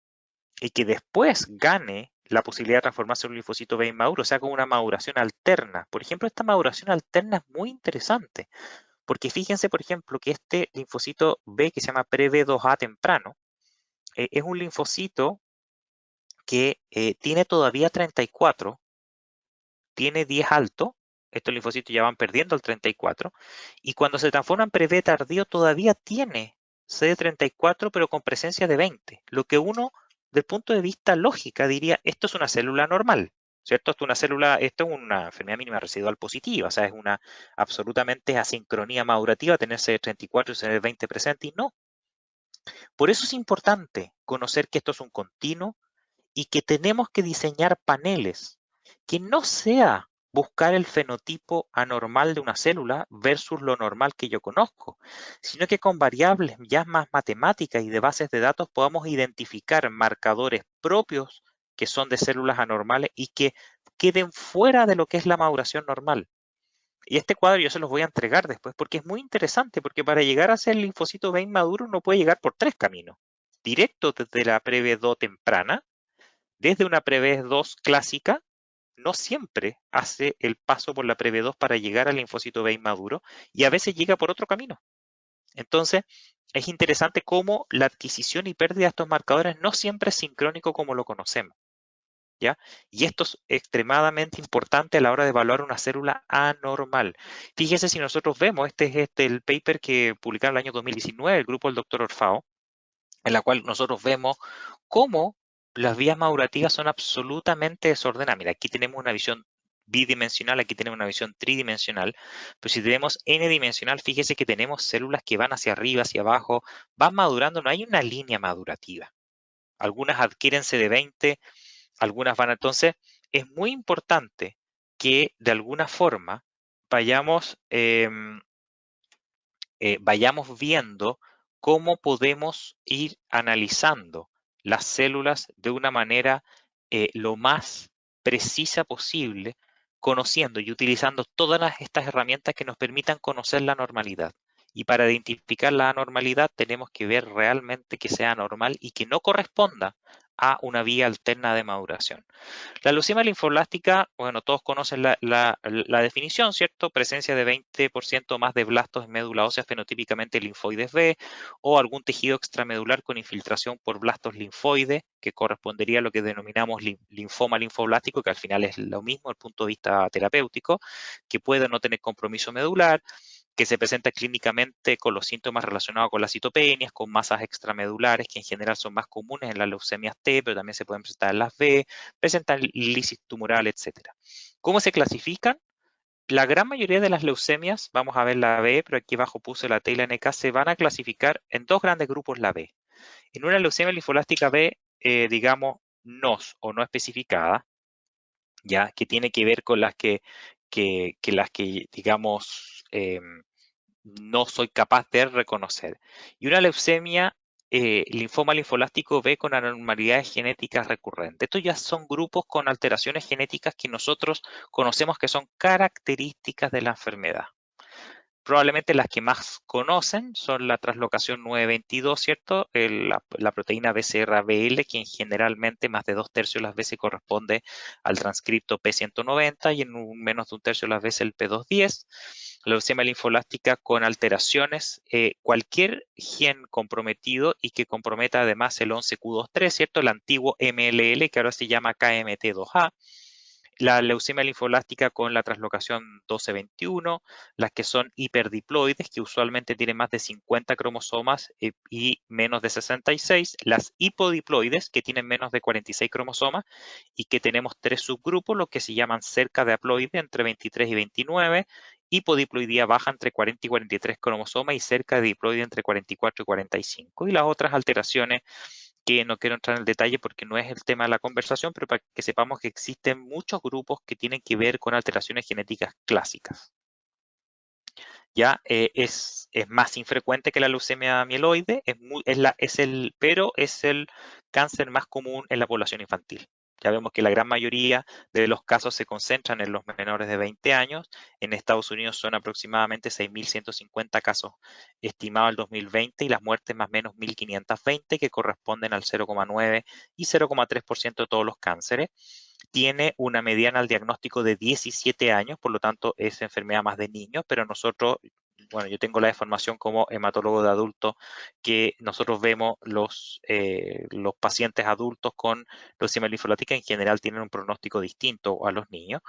y que después gane la posibilidad de transformarse en un linfocito B inmaduro, o sea, con una maduración alterna. Por ejemplo, esta maduración alterna es muy interesante, porque fíjense, por ejemplo, que este linfocito B, que se llama pre-B2A temprano, es un linfocito que tiene todavía 34, tiene 10 alto, estos linfocitos ya van perdiendo el 34, y cuando se transforma en pre-B tardío todavía tiene CD34, pero con presencia de 20, lo que uno, del punto de vista lógica, diría, esto es una célula normal, ¿cierto? Esto es una enfermedad mínima residual positiva, o sea, es una absolutamente asincronía madurativa tener CD34 y CD20 presente, y no. Por eso es importante conocer que esto es un continuo y que tenemos que diseñar paneles que no sea buscar el fenotipo anormal de una célula versus lo normal que yo conozco, sino que con variables ya más matemáticas y de bases de datos podamos identificar marcadores propios que son de células anormales y que queden fuera de lo que es la maduración normal. Y este cuadro yo se los voy a entregar después porque es muy interesante, porque para llegar a ser el linfocito B inmaduro uno puede llegar por 3 caminos. Directo desde la PreB2 temprana, desde una PreB2 clásica, no siempre hace el paso por la PreB2 para llegar al linfocito B inmaduro y a veces llega por otro camino. Entonces, es interesante cómo la adquisición y pérdida de estos marcadores no siempre es sincrónico como lo conocemos. ¿Ya? Y esto es extremadamente importante a la hora de evaluar una célula anormal. Fíjese si nosotros vemos, este es el paper que publicaron el año 2019 el grupo del doctor Orfao, en la cual nosotros vemos cómo las vías madurativas son absolutamente desordenadas. Mira, aquí tenemos una visión bidimensional, aquí tenemos una visión tridimensional, pero si tenemos n-dimensional, fíjese que tenemos células que van hacia arriba, hacia abajo, van madurando, no hay una línea madurativa. Algunas adquieren CD20, algunas van. Entonces, es muy importante que de alguna forma vayamos, vayamos viendo cómo podemos ir analizando las células de una manera lo más precisa posible, conociendo y utilizando todas estas herramientas que nos permitan conocer la normalidad. Y para identificar la anormalidad tenemos que ver realmente que sea anormal y que no corresponda a una vía alterna de maduración. La leucemia linfoblástica, bueno, todos conocen la definición, ¿cierto? Presencia de 20% más de blastos en médula ósea fenotípicamente linfoides B o algún tejido extramedular con infiltración por blastos linfoides, que correspondería a lo que denominamos linfoma linfoblástico, que al final es lo mismo desde el punto de vista terapéutico, que puede no tener compromiso medular, que se presenta clínicamente con los síntomas relacionados con las citopenias, con masas extramedulares, que en general son más comunes en las leucemias T, pero también se pueden presentar en las B, presentan lisis tumoral, etcétera. ¿Cómo se clasifican? La gran mayoría de las leucemias, vamos a ver la B, pero aquí abajo puse la T y la NK, se van a clasificar en dos grandes grupos la B. En una leucemia linfolástica B, digamos, NOS o no especificada, ya que tiene que ver con las que digamos, no soy capaz de reconocer. Y una leucemia, linfoma linfolástico B con anormalidades genéticas recurrentes. Estos ya son grupos con alteraciones genéticas que nosotros conocemos que son características de la enfermedad. Probablemente las que más conocen son la translocación 922, ¿cierto? La proteína BCR-ABL, que generalmente más de 2/3 de las veces corresponde al transcripto P190 y en menos de 1/3 de las veces el P210. La leucemia linfolástica con alteraciones, cualquier gen comprometido y que comprometa además el 11q23, ¿cierto? El antiguo MLL, que ahora se llama KMT2A. La leucemia linfolástica con la translocación 1221, las que son hiperdiploides, que usualmente tienen más de 50 cromosomas y menos de 66, las hipodiploides, que tienen menos de 46 cromosomas y que tenemos tres subgrupos, los que se llaman cerca de haploide, entre 23 y 29, hipodiploidía baja entre 40 y 43 cromosomas y cerca de diploide entre 44 y 45. Y las otras alteraciones que no quiero entrar en el detalle porque no es el tema de la conversación, pero para que sepamos que existen muchos grupos que tienen que ver con alteraciones genéticas clásicas. Ya es más infrecuente que la leucemia mieloide, pero es el cáncer más común en la población infantil. Ya vemos que la gran mayoría de los casos se concentran en los menores de 20 años. En Estados Unidos son aproximadamente 6.150 casos estimados el 2020 y las muertes más o menos 1.520, que corresponden al 0,9 y 0,3% de todos los cánceres. Tiene una mediana al diagnóstico de 17 años, por lo tanto es enfermedad más de niños, pero nosotros, bueno, yo tengo la formación como hematólogo de adultos, que nosotros vemos los pacientes adultos con leucemia linfolática en general tienen un pronóstico distinto a los niños.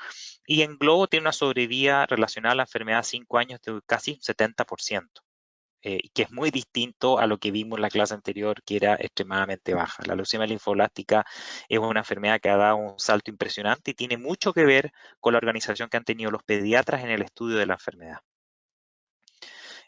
Y en globo tiene una sobrevida relacionada a la enfermedad a 5 años de casi 70%. Que es muy distinto a lo que vimos en la clase anterior, que era extremadamente baja. La leucemia linfoblástica es una enfermedad que ha dado un salto impresionante y tiene mucho que ver con la organización que han tenido los pediatras en el estudio de la enfermedad.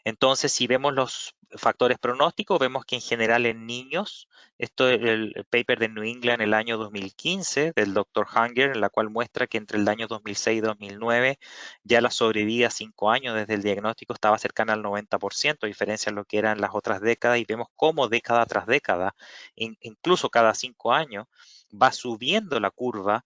Entonces, si vemos los factores pronósticos, vemos que en general en niños, esto es el paper de New England en el año 2015 del Dr. Hanger, en la cual muestra que entre el año 2006 y 2009 ya la sobrevida a 5 años desde el diagnóstico estaba cercana al 90%, a diferencia de lo que eran las otras décadas, y vemos cómo década tras década, incluso cada 5 años, va subiendo la curva.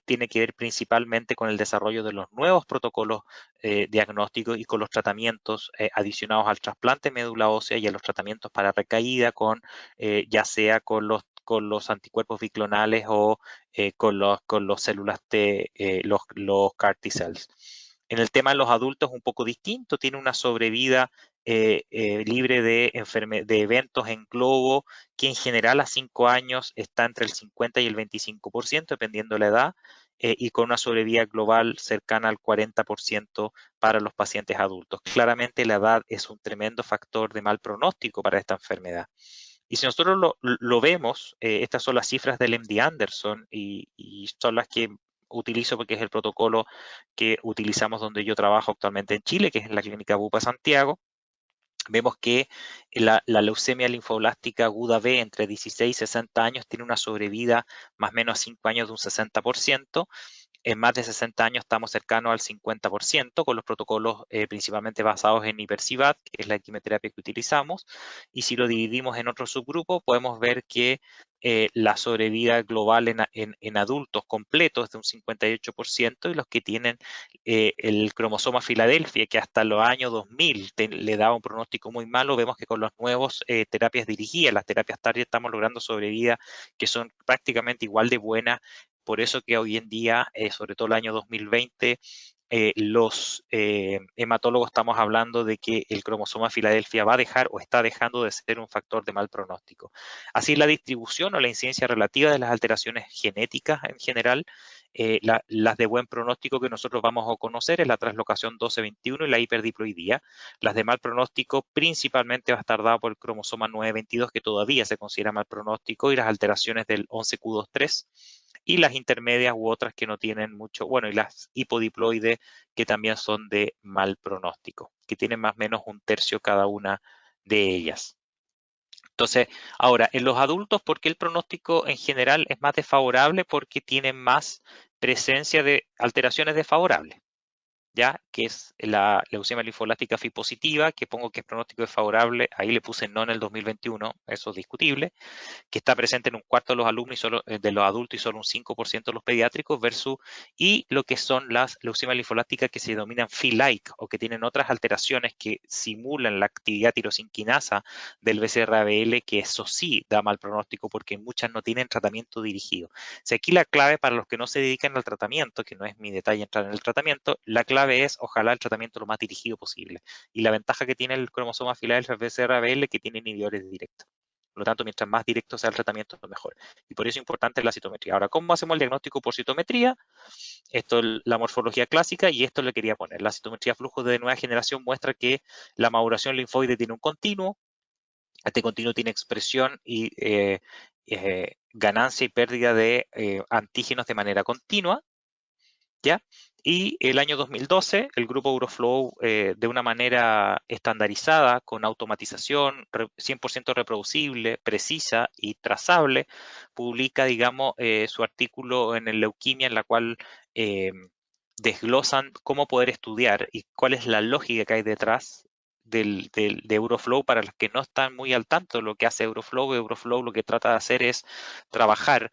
Tiene que ver principalmente con el desarrollo de los nuevos protocolos diagnósticos y con los tratamientos adicionados al trasplante de médula ósea y a los tratamientos para recaída, ya sea con los anticuerpos biclonales o con los células T, los CAR T cells. En el tema de los adultos es un poco distinto, tiene una sobrevida libre de eventos en globo, que en general a 5 años está entre el 50 y el 25%, dependiendo de la edad, y con una sobrevida global cercana al 40% para los pacientes adultos. Claramente la edad es un tremendo factor de mal pronóstico para esta enfermedad. Y si nosotros lo vemos, estas son las cifras del MD Anderson y son las que utilizo porque es el protocolo que utilizamos donde yo trabajo actualmente en Chile, que es en la Clínica Bupa Santiago. Vemos que la leucemia linfoblástica aguda B entre 16 y 60 años tiene una sobrevida más o menos 5 años de un 60%, En más de 60 años estamos cercanos al 50% con los protocolos principalmente basados en Ipercibat, que es la quimioterapia que utilizamos. Y si lo dividimos en otros subgrupos, podemos ver que la sobrevida global en adultos completos es de un 58% y los que tienen el cromosoma Filadelfia, que hasta los años 2000 le daba un pronóstico muy malo, vemos que con las nuevas terapias dirigidas, las terapias target, estamos logrando sobrevida que son prácticamente igual de buenas. Por eso que hoy en día, sobre todo el año 2020, los hematólogos estamos hablando de que el cromosoma Filadelfia va a dejar o está dejando de ser un factor de mal pronóstico. Así, la distribución o la incidencia relativa de las alteraciones genéticas en general, las de buen pronóstico que nosotros vamos a conocer es la translocación 1221 y la hiperdiploidía. Las de mal pronóstico principalmente va a estar dado por el cromosoma 922, que todavía se considera mal pronóstico, y las alteraciones del 11q23, y las intermedias u otras que no tienen mucho, bueno, y las hipodiploides que también son de mal pronóstico, que tienen más o menos un tercio cada una de ellas. Entonces, ahora, en los adultos, ¿por qué el pronóstico en general es más desfavorable? Porque tienen más presencia de alteraciones desfavorables, ¿ya? Que es la leucemia linfoblástica FI positiva, que pongo que es pronóstico desfavorable, ahí le puse no en el 2021, eso es discutible, que está presente en un cuarto de los alumnos y solo, de los adultos y solo un 5% de los pediátricos, versus y lo que son las leucemias linfoblásticas que se denominan Phi-like o que tienen otras alteraciones que simulan la actividad tirosinquinasa del BCR-ABL, que eso sí da mal pronóstico porque muchas no tienen tratamiento dirigido. O sea, aquí la clave para los que no se dedican al tratamiento, que no es mi detalle entrar en el tratamiento, la clave es ojalá el tratamiento lo más dirigido posible. Y la ventaja que tiene el cromosoma Philadelphia BCR-ABL que tiene inhibidores directos. Por lo tanto, mientras más directo sea el tratamiento, mejor. Y por eso es importante la citometría. Ahora, ¿cómo hacemos el diagnóstico por citometría? Esto es la morfología clásica y esto le quería poner. La citometría flujo de nueva generación muestra que la maduración linfoide tiene un continuo. Este continuo tiene expresión y ganancia y pérdida de antígenos de manera continua. ¿Ya? Y el año 2012, el grupo Euroflow, de una manera estandarizada, con automatización 100% reproducible, precisa y trazable, publica, digamos, su artículo en el Leuquimia, en la cual desglosan cómo poder estudiar y cuál es la lógica que hay detrás de Euroflow para los que no están muy al tanto de lo que hace Euroflow. Euroflow lo que trata de hacer es trabajar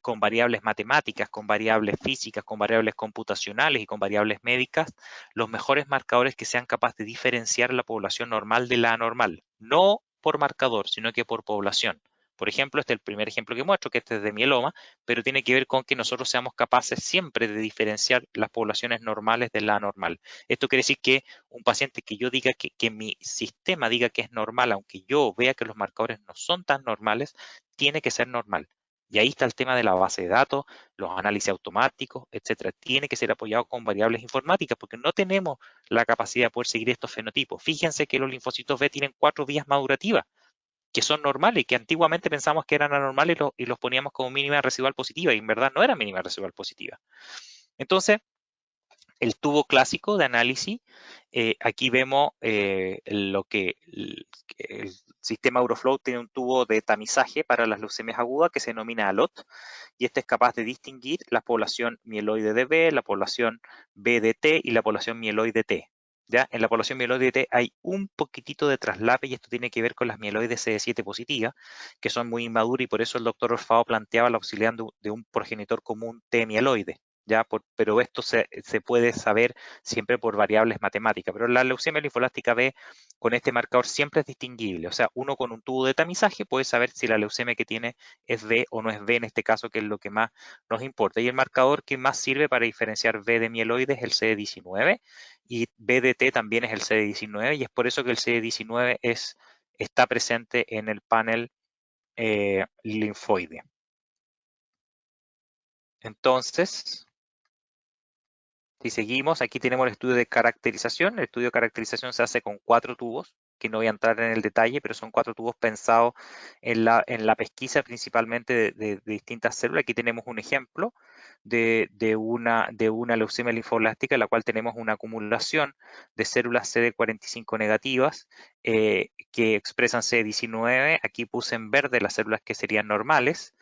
con variables matemáticas, con variables físicas, con variables computacionales y con variables médicas, los mejores marcadores que sean capaces de diferenciar la población normal de la anormal, no por marcador, sino que por población. Por ejemplo, este es el primer ejemplo que muestro, que este es de mieloma, pero tiene que ver con que nosotros seamos capaces siempre de diferenciar las poblaciones normales de la anormal. Esto quiere decir que un paciente que yo diga que mi sistema diga que es normal, aunque yo vea que los marcadores no son tan normales, tiene que ser normal. Y ahí está el tema de la base de datos, los análisis automáticos, etcétera. Tiene que ser apoyado con variables informáticas porque no tenemos la capacidad de poder seguir estos fenotipos. Fíjense que los linfocitos B tienen 4 vías madurativas, que son normales y que antiguamente pensamos que eran anormales y los poníamos como mínima residual positiva y en verdad no era mínima residual positiva. Entonces, el tubo clásico de análisis, aquí vemos lo que el sistema Euroflow tiene un tubo de tamizaje para las leucemias agudas que se denomina ALOT, y este es capaz de distinguir la población mieloide de B, la población B de T y la población mieloide T. ¿Ya? En la población mieloide T hay un poquitito de traslape y esto tiene que ver con las mieloides CD7 positivas, que son muy inmaduras y por eso el doctor Orfao planteaba la auxiliar de un progenitor común T mieloide. ¿Ya? Pero esto se puede saber siempre por variables matemáticas. Pero la leucemia linfolástica B con este marcador siempre es distinguible. O sea, uno con un tubo de tamizaje puede saber si la leucemia que tiene es B o no es B en este caso, que es lo que más nos importa. Y el marcador que más sirve para diferenciar B de mieloide es el CD19 y B de T también es el CD19 y es por eso que el CD19 está presente en el panel linfoide. Entonces, si seguimos, aquí tenemos el estudio de caracterización. El estudio de caracterización se hace con 4 tubos, que no voy a entrar en el detalle, pero son 4 tubos pensados en la pesquisa principalmente de distintas células. Aquí tenemos un ejemplo de una leucemia linfoblástica, en la cual tenemos una acumulación de células CD45 negativas que expresan CD19. Aquí puse en verde las células que serían normales.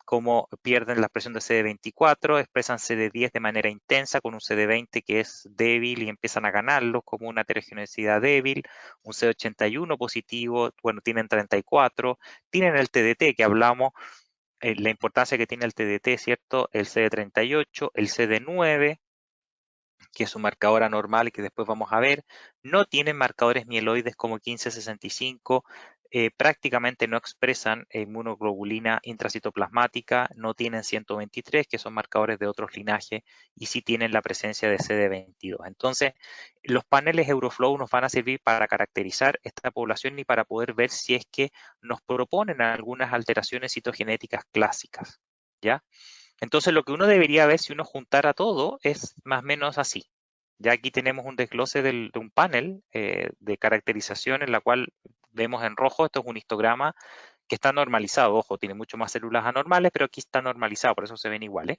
cómo pierden la expresión de CD24, expresan CD10 de manera intensa con un CD20 que es débil y empiezan a ganarlo como una heterogeneidad débil, un CD81 positivo, bueno, tienen 34, tienen el TDT que hablamos, la importancia que tiene el TDT, ¿cierto? El CD38, el CD9, que es un marcador anormal y que después vamos a ver, no tienen marcadores mieloides como 1565, prácticamente no expresan inmunoglobulina intracitoplasmática, no tienen 123, que son marcadores de otros linajes, y sí tienen la presencia de CD22. Entonces, los paneles Euroflow nos van a servir para caracterizar esta población y para poder ver si es que nos proponen algunas alteraciones citogenéticas clásicas, ¿ya? Entonces lo que uno debería ver si uno juntara todo es más o menos así. Ya aquí tenemos un desglose de un panel de caracterización en la cual vemos en rojo, esto es un histograma que está normalizado, ojo, tiene mucho más células anormales, pero aquí está normalizado, por eso se ven iguales,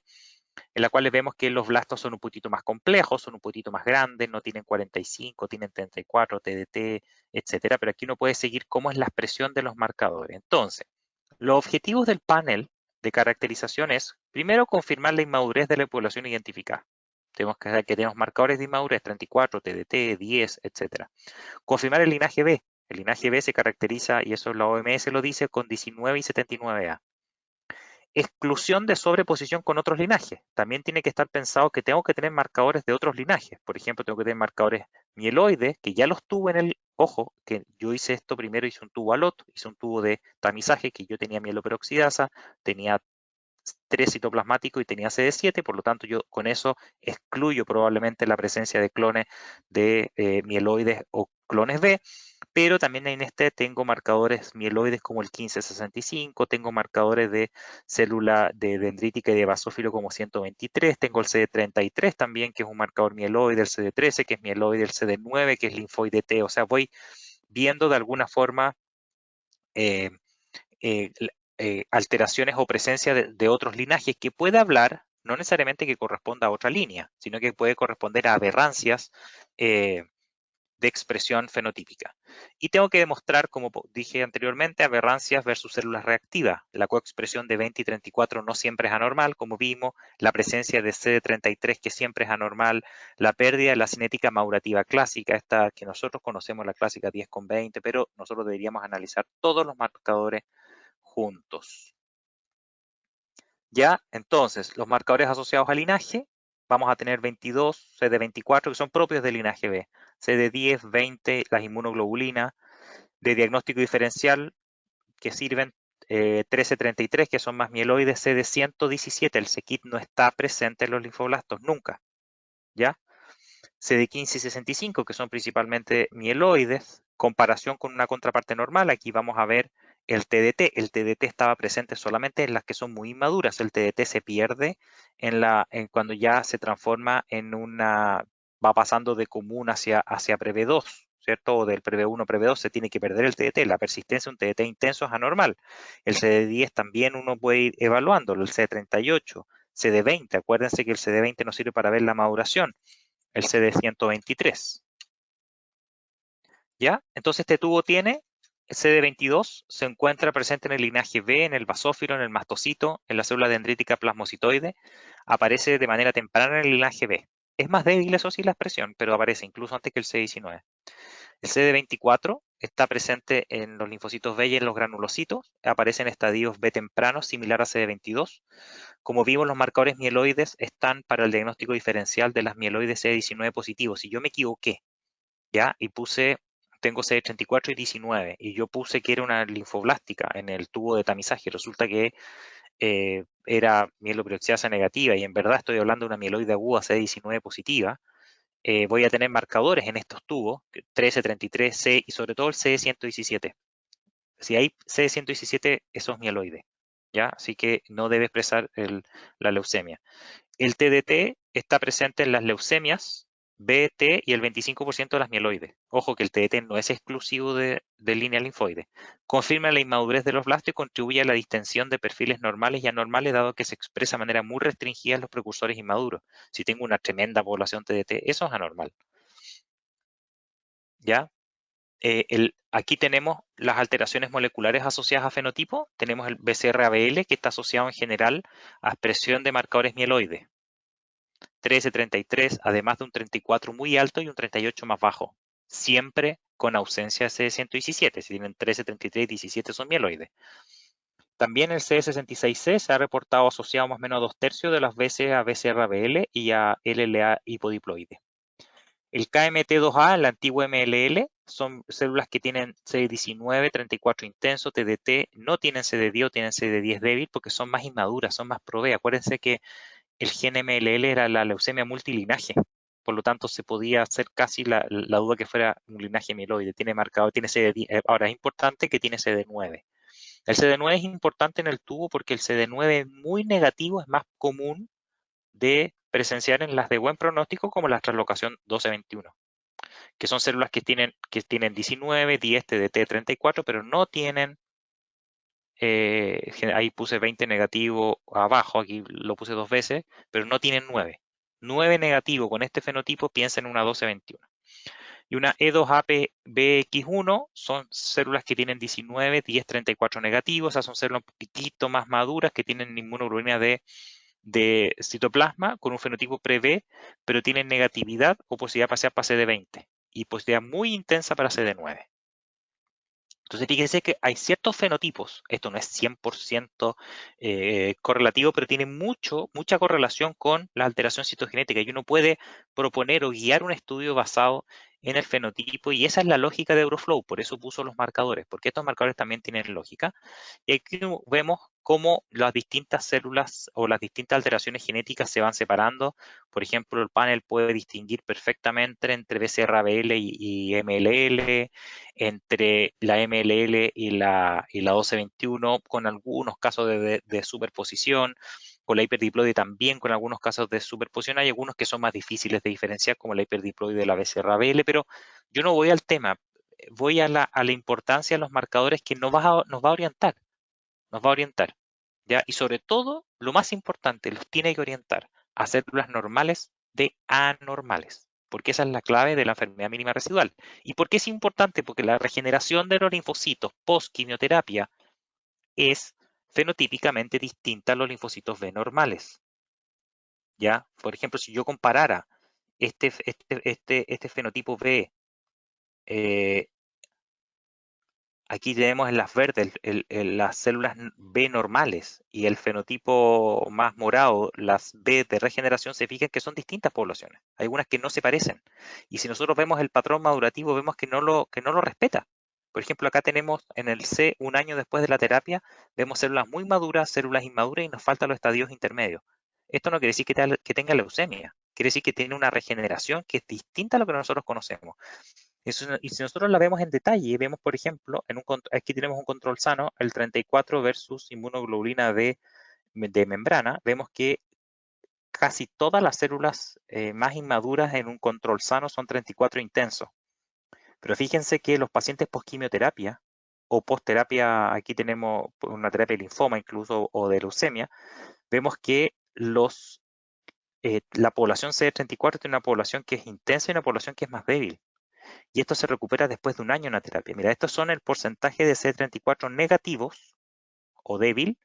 en la cual vemos que los blastos son un poquito más complejos, son un poquito más grandes, no tienen 45, tienen 34, TDT, etcétera, pero aquí uno puede seguir cómo es la expresión de los marcadores. Entonces, los objetivos del panel de caracterización es, primero, confirmar la inmadurez de la población identificada. Tenemos que saber que tenemos marcadores de inmadurez, 34, TDT, 10, etcétera. Confirmar el linaje B. El linaje B se caracteriza, y eso la OMS lo dice, con 19 y 79A. Exclusión de sobreposición con otros linajes. También tiene que estar pensado que tengo que tener marcadores de otros linajes. Por ejemplo, tengo que tener marcadores mieloides, que ya los tuve en el ojo, que yo hice esto primero, hice un tubo ALOT, hice un tubo de tamizaje, que yo tenía mieloperoxidasa, tenía 3 citoplasmático y tenía CD7, por lo tanto yo con eso excluyo probablemente la presencia de clones de mieloides o clones B, pero también en este tengo marcadores mieloides como el 1565, tengo marcadores de célula de dendrítica y de basófilo como 123, tengo el CD33 también, que es un marcador mieloide, el CD13, que es mieloide, el CD9, que es linfoide T, o sea, voy viendo de alguna forma eh, eh, alteraciones o presencia de otros linajes que puede hablar, no necesariamente que corresponda a otra línea, sino que puede corresponder a aberrancias de expresión fenotípica. Y tengo que demostrar, como dije anteriormente, aberrancias versus células reactivas. La coexpresión de 20 y 34 no siempre es anormal, como vimos, la presencia de CD33 que siempre es anormal, la pérdida de la cinética madurativa clásica, esta que nosotros conocemos la clásica 10 con 20, pero nosotros deberíamos analizar todos los marcadores juntos. Ya, entonces, los marcadores asociados al linaje, vamos a tener 22, CD24, que son propios del linaje B, CD10, 20, las inmunoglobulinas, de diagnóstico diferencial, que sirven 1333, que son más mieloides, CD117, el c-KIT no está presente en los linfoblastos, nunca, ¿ya? CD15 y 65, que son principalmente mieloides, comparación con una contraparte normal, aquí vamos a ver el TDT. El TDT estaba presente solamente en las que son muy inmaduras. El TDT se pierde cuando ya se transforma en va pasando de común hacia PREV2, ¿cierto? O del PREV1 a PREV2 se tiene que perder el TDT. La persistencia de un TDT intenso es anormal. El CD10 también uno puede ir evaluándolo, el CD38, CD20. Acuérdense que el CD20 nos sirve para ver la maduración. El CD123. ¿Ya? Entonces este tubo tiene CD22, se encuentra presente en el linaje B, en el basófilo, en el mastocito, en la célula dendrítica plasmocitoide, aparece de manera temprana en el linaje B. Es más débil, eso sí, la expresión, pero aparece incluso antes que el CD19. El CD24 está presente en los linfocitos B y en los granulocitos, aparece en estadios B tempranos, similar a CD22. Como vimos, los marcadores mieloides están para el diagnóstico diferencial de las mieloides CD19 positivos. Si yo me equivoqué, ¿ya? Y tengo CD34 y 19, y yo puse que era una linfoblástica en el tubo de tamizaje, resulta que era mieloperoxidasa negativa, y en verdad estoy hablando de una mieloide aguda CD19 positiva, voy a tener marcadores en estos tubos, 13, 33, C y sobre todo el CD117. Si hay CD117, eso es mieloide, ¿ya? Así que no debe expresar la leucemia. El TDT está presente en las leucemias B, T y el 25% de las mieloides. Ojo que el TDT no es exclusivo de línea linfoide. Confirma la inmadurez de los blastos y contribuye a la distensión de perfiles normales y anormales, dado que se expresa de manera muy restringida en los precursores inmaduros. Si tengo una tremenda población TDT, eso es anormal. ¿Ya? Aquí tenemos las alteraciones moleculares asociadas a fenotipo. Tenemos el BCR-ABL, que está asociado en general a expresión de marcadores mieloides. 13-33, además de un 34 muy alto y un 38 más bajo. Siempre con ausencia de CD117. Si tienen 13, 33 y 17 son mieloides. También el CD66C se ha reportado asociado más o menos a 2/3 de las veces a BCR-ABL y a LLA hipodiploide. El KMT2A, el antiguo MLL, son células que tienen CD19, 34 intenso, TDT, no tienen CD10 o tienen CD10 débil porque son más inmaduras, son más prove. Acuérdense que el gen MLL era la leucemia multilinaje, por lo tanto se podía hacer casi la duda que fuera un linaje mieloide. Tiene marcado, tiene CD10, ahora es importante que tiene CD9. El CD9 es importante en el tubo porque el CD9 muy negativo es más común de presenciar en las de buen pronóstico como la translocación 12-21, que son células que tienen 19, 10, TDT 34, pero no tienen, ahí puse 20 negativo abajo, aquí lo puse 2 veces, pero no tienen 9. 9 negativo con este fenotipo, piensa en una 12-21. Y una E2APBX1 son células que tienen 19, 10, 34 negativos, esas son células un poquitito más maduras que tienen inmunoglobulina de citoplasma con un fenotipo pre-B, pero tienen negatividad o posibilidad de pasar para CD20 y posibilidad muy intensa para CD9. Entonces fíjense que hay ciertos fenotipos, esto no es 100% correlativo, pero tiene mucha correlación con la alteración citogenética y uno puede proponer o guiar un estudio basado en el fenotipo y esa es la lógica de Euroflow, por eso puso los marcadores, porque estos marcadores también tienen lógica. Y aquí vemos cómo las distintas células o las distintas alteraciones genéticas se van separando. Por ejemplo, el panel puede distinguir perfectamente entre BCR-ABL y MLL, entre la MLL y la 12-21, con algunos casos de superposición, con la hiperdiploide también, con algunos casos de superposición. Hay algunos que son más difíciles de diferenciar, como la hiperdiploide de la BCR-ABL, pero yo no voy al tema, voy a la importancia de los marcadores que nos va a orientar, ¿ya? Y sobre todo, lo más importante, los tiene que orientar a células normales de anormales, porque esa es la clave de la enfermedad mínima residual. ¿Y por qué es importante? Porque la regeneración de los linfocitos post-quimioterapia es fenotípicamente distinta a los linfocitos B normales, ¿ya? Por ejemplo, si yo comparara este fenotipo B, aquí tenemos en las verdes las células B normales y el fenotipo más morado, las B de regeneración, se fijan que son distintas poblaciones. Hay algunas que no se parecen. Y si nosotros vemos el patrón madurativo, vemos que no lo respeta. Por ejemplo, acá tenemos en el C, un año después de la terapia, vemos células muy maduras, células inmaduras y nos faltan los estadios intermedios. Esto no quiere decir que tenga leucemia, quiere decir que tiene una regeneración que es distinta a lo que nosotros conocemos. Y si nosotros la vemos en detalle, vemos, por ejemplo, aquí tenemos un control sano, el 34 versus inmunoglobulina de membrana, vemos que casi todas las células más inmaduras en un control sano son 34 intensos. Pero fíjense que los pacientes post-quimioterapia o post-terapia, aquí tenemos una terapia de linfoma incluso o de leucemia, vemos que la población CD34 tiene una población que es intensa y una población que es más débil. Y esto se recupera después de un año en la terapia. Mira, estos son el porcentaje de CD34 negativos o débil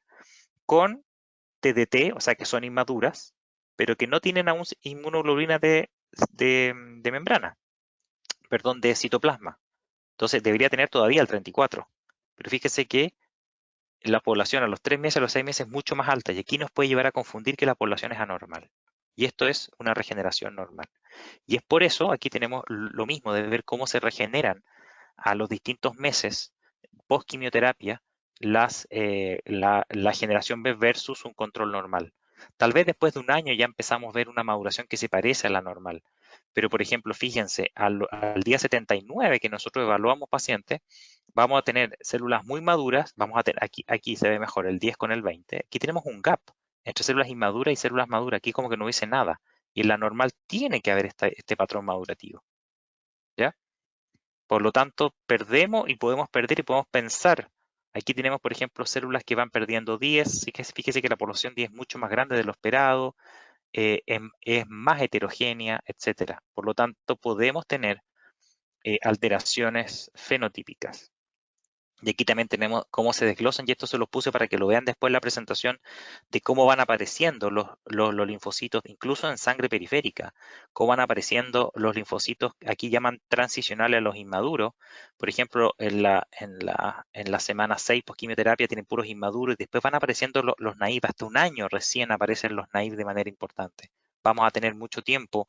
con TDT, o sea que son inmaduras, pero que no tienen aún inmunoglobulina de membrana, perdón, de citoplasma. Entonces debería tener todavía el 34. Pero fíjese que la población a los 3 meses, a los 6 meses es mucho más alta y aquí nos puede llevar a confundir que la población es anormal. Y esto es una regeneración normal. Y es por eso, aquí tenemos lo mismo de ver cómo se regeneran a los distintos meses post quimioterapia la generación B versus un control normal. Tal vez después de un año ya empezamos a ver una maduración que se parece a la normal. Pero, por ejemplo, fíjense, al día 79 que nosotros evaluamos pacientes, vamos a tener células muy maduras, vamos a tener, aquí se ve mejor el 10 con el 20, aquí tenemos un gap entre células inmaduras y células maduras, aquí como que no dice nada, y en la normal tiene que haber este patrón madurativo, ¿ya? Por lo tanto, perdemos y podemos perder y podemos pensar. Aquí tenemos, por ejemplo, células que van perdiendo 10, fíjese que la población 10 es mucho más grande de lo esperado, es más heterogénea, etcétera. Por lo tanto, podemos tener alteraciones fenotípicas. Y aquí también tenemos cómo se desglosan, y esto se los puse para que lo vean después en la presentación, de cómo van apareciendo los linfocitos, incluso en sangre periférica, cómo van apareciendo los linfocitos, aquí llaman transicionales a los inmaduros. Por ejemplo, en la semana 6 post-quimioterapia tienen puros inmaduros, y después van apareciendo los naive, hasta un año recién aparecen los naive de manera importante. Vamos a tener mucho tiempo.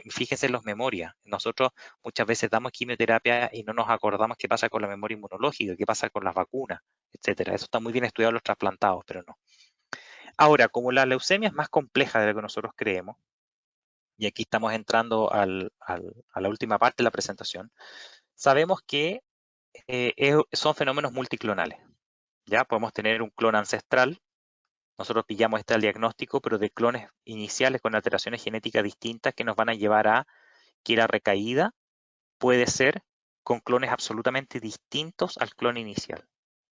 Fíjense en los memorias. Nosotros muchas veces damos quimioterapia y no nos acordamos qué pasa con la memoria inmunológica, qué pasa con las vacunas, etcétera. Eso está muy bien estudiado en los trasplantados, pero no. Ahora, como la leucemia es más compleja de lo que nosotros creemos, y aquí estamos entrando a la última parte de la presentación, sabemos que son fenómenos multiclonales. Ya podemos tener un clon ancestral. Nosotros pillamos este al diagnóstico, pero de clones iniciales con alteraciones genéticas distintas que nos van a llevar a que la recaída puede ser con clones absolutamente distintos al clon inicial.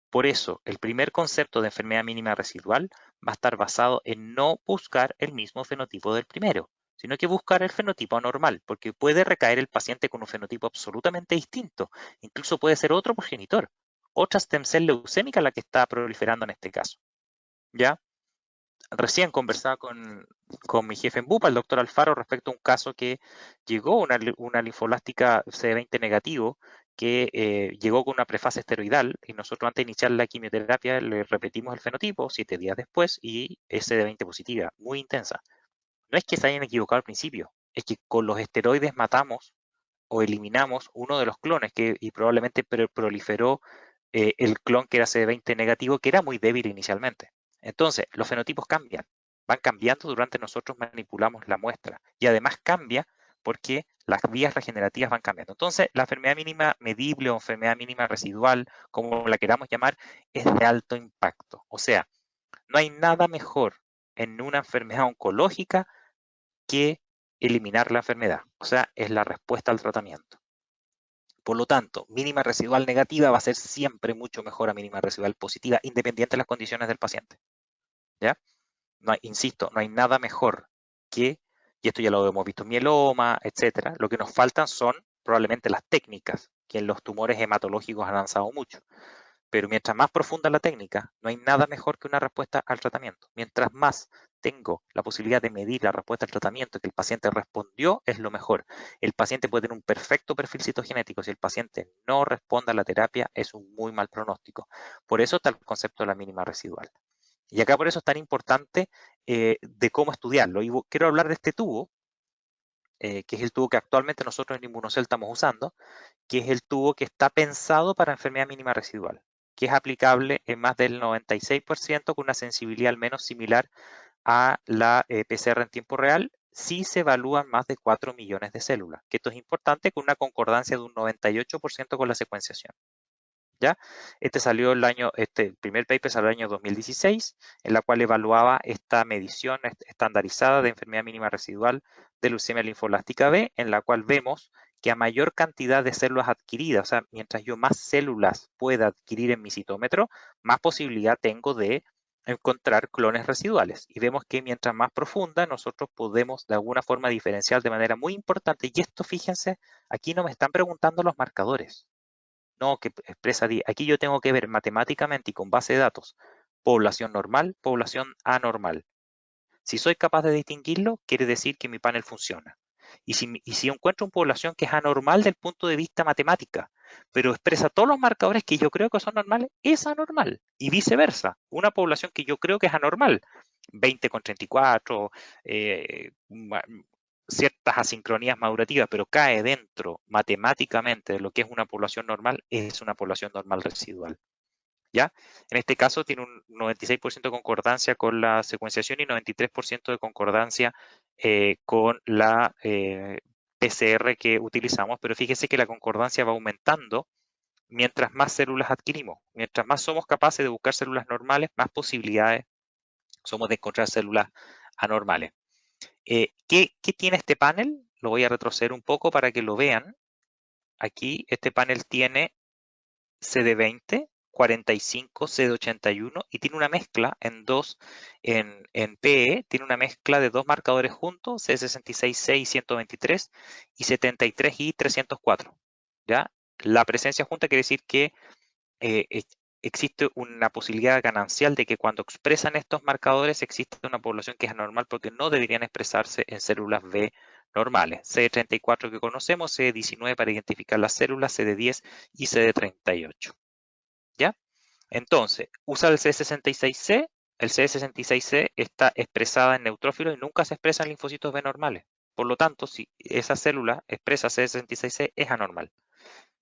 Por eso, el primer concepto de enfermedad mínima residual va a estar basado en no buscar el mismo fenotipo del primero, sino que buscar el fenotipo anormal, porque puede recaer el paciente con un fenotipo absolutamente distinto. Incluso puede ser otro progenitor, otra stem cell leucémica la que está proliferando en este caso. ¿Ya? Recién conversaba con mi jefe en Bupa, el doctor Alfaro, respecto a un caso que llegó una linfolástica CD20 negativo que llegó con una prefase esteroidal, y nosotros antes de iniciar la quimioterapia le repetimos el fenotipo 7 días después y es CD20 positiva, muy intensa. No es que se hayan equivocado al principio, es que con los esteroides matamos o eliminamos uno de los clones y probablemente proliferó el clon que era CD20 negativo, que era muy débil inicialmente. Entonces, los fenotipos cambian, van cambiando durante nosotros manipulamos la muestra, y además cambia porque las vías regenerativas van cambiando. Entonces, la enfermedad mínima medible o enfermedad mínima residual, como la queramos llamar, es de alto impacto. O sea, no hay nada mejor en una enfermedad oncológica que eliminar la enfermedad. O sea, es la respuesta al tratamiento. Por lo tanto, mínima residual negativa va a ser siempre mucho mejor a mínima residual positiva, independiente de las condiciones del paciente. ¿Ya? No hay, insisto, no hay nada mejor que, y esto ya lo hemos visto en mieloma, etcétera. Lo que nos faltan son probablemente las técnicas, que en los tumores hematológicos han avanzado mucho. Pero mientras más profunda la técnica, no hay nada mejor que una respuesta al tratamiento. Mientras más tengo la posibilidad de medir la respuesta al tratamiento, que el paciente respondió, es lo mejor. El paciente puede tener un perfecto perfil citogenético. Si el paciente no responde a la terapia, es un muy mal pronóstico. Por eso está el concepto de la mínima residual. Y acá por eso es tan importante de cómo estudiarlo. Y quiero hablar de este tubo, que es el tubo que actualmente nosotros en Inmunocell estamos usando, que es el tubo que está pensado para enfermedad mínima residual, que es aplicable en más del 96% con una sensibilidad al menos similar a la PCR en tiempo real, si se evalúan más de 4 millones de células, que esto es importante, con una concordancia de un 98% con la secuenciación. ¿Ya? Este primer paper salió el año 2016, en la cual evaluaba esta medición estandarizada de enfermedad mínima residual de leucemia linfoblástica B, en la cual vemos que a mayor cantidad de células adquiridas, o sea, mientras yo más células pueda adquirir en mi citómetro, más posibilidad tengo de encontrar clones residuales. Y vemos que mientras más profunda, nosotros podemos de alguna forma diferenciar de manera muy importante. Y esto, fíjense, aquí no me están preguntando los marcadores. No, que expresa, aquí yo tengo que ver matemáticamente y con base de datos, población normal, población anormal. Si soy capaz de distinguirlo, quiere decir que mi panel funciona. Y si encuentro una población que es anormal del punto de vista matemática, pero expresa todos los marcadores que yo creo que son normales, es anormal. Y viceversa, una población que yo creo que es anormal, 20,34, ciertas asincronías madurativas, pero cae dentro matemáticamente de lo que es una población normal, es una población normal residual. ¿Ya? En este caso tiene un 96% de concordancia con la secuenciación y 93% de concordancia con la PCR que utilizamos, pero fíjese que la concordancia va aumentando mientras más células adquirimos. Mientras más somos capaces de buscar células normales, más posibilidades somos de encontrar células anormales. ¿Qué tiene este panel? Lo voy a retroceder un poco para que lo vean. Aquí este panel tiene CD20, 45, CD81 y tiene una mezcla en PE, tiene una mezcla de dos marcadores juntos, C66, 123 y 73 y 304. ¿ya? La presencia junta quiere decir que existe una posibilidad ganancial de que cuando expresan estos marcadores existe una población que es anormal porque no deberían expresarse en células B normales. CD34 que conocemos, CD19 para identificar las células, CD10 y CD38. ¿Ya? Entonces, usa el CD66C. El CD66C está expresada en neutrófilos y nunca se expresa en linfocitos B normales. Por lo tanto, si esa célula expresa CD66C, es anormal.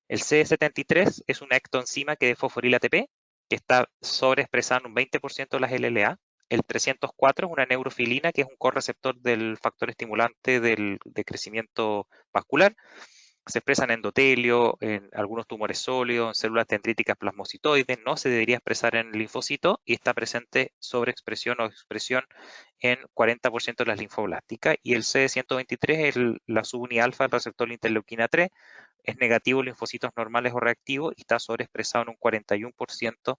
El CD73 es una ectoenzima que desfosforila ATP, que está sobreexpresada en un 20% de las LLA. El 304 es una neurofilina, que es un correceptor del factor estimulante de crecimiento vascular. Se expresa en endotelio, en algunos tumores sólidos, en células dendríticas plasmocitoides, no se debería expresar en el linfocito y está presente sobreexpresión o expresión en 40% de las linfoblásticas. Y el CD123 es la subunidad alfa del receptor de interleuquina 3, es negativo en linfocitos normales o reactivos y está sobreexpresado en un 41%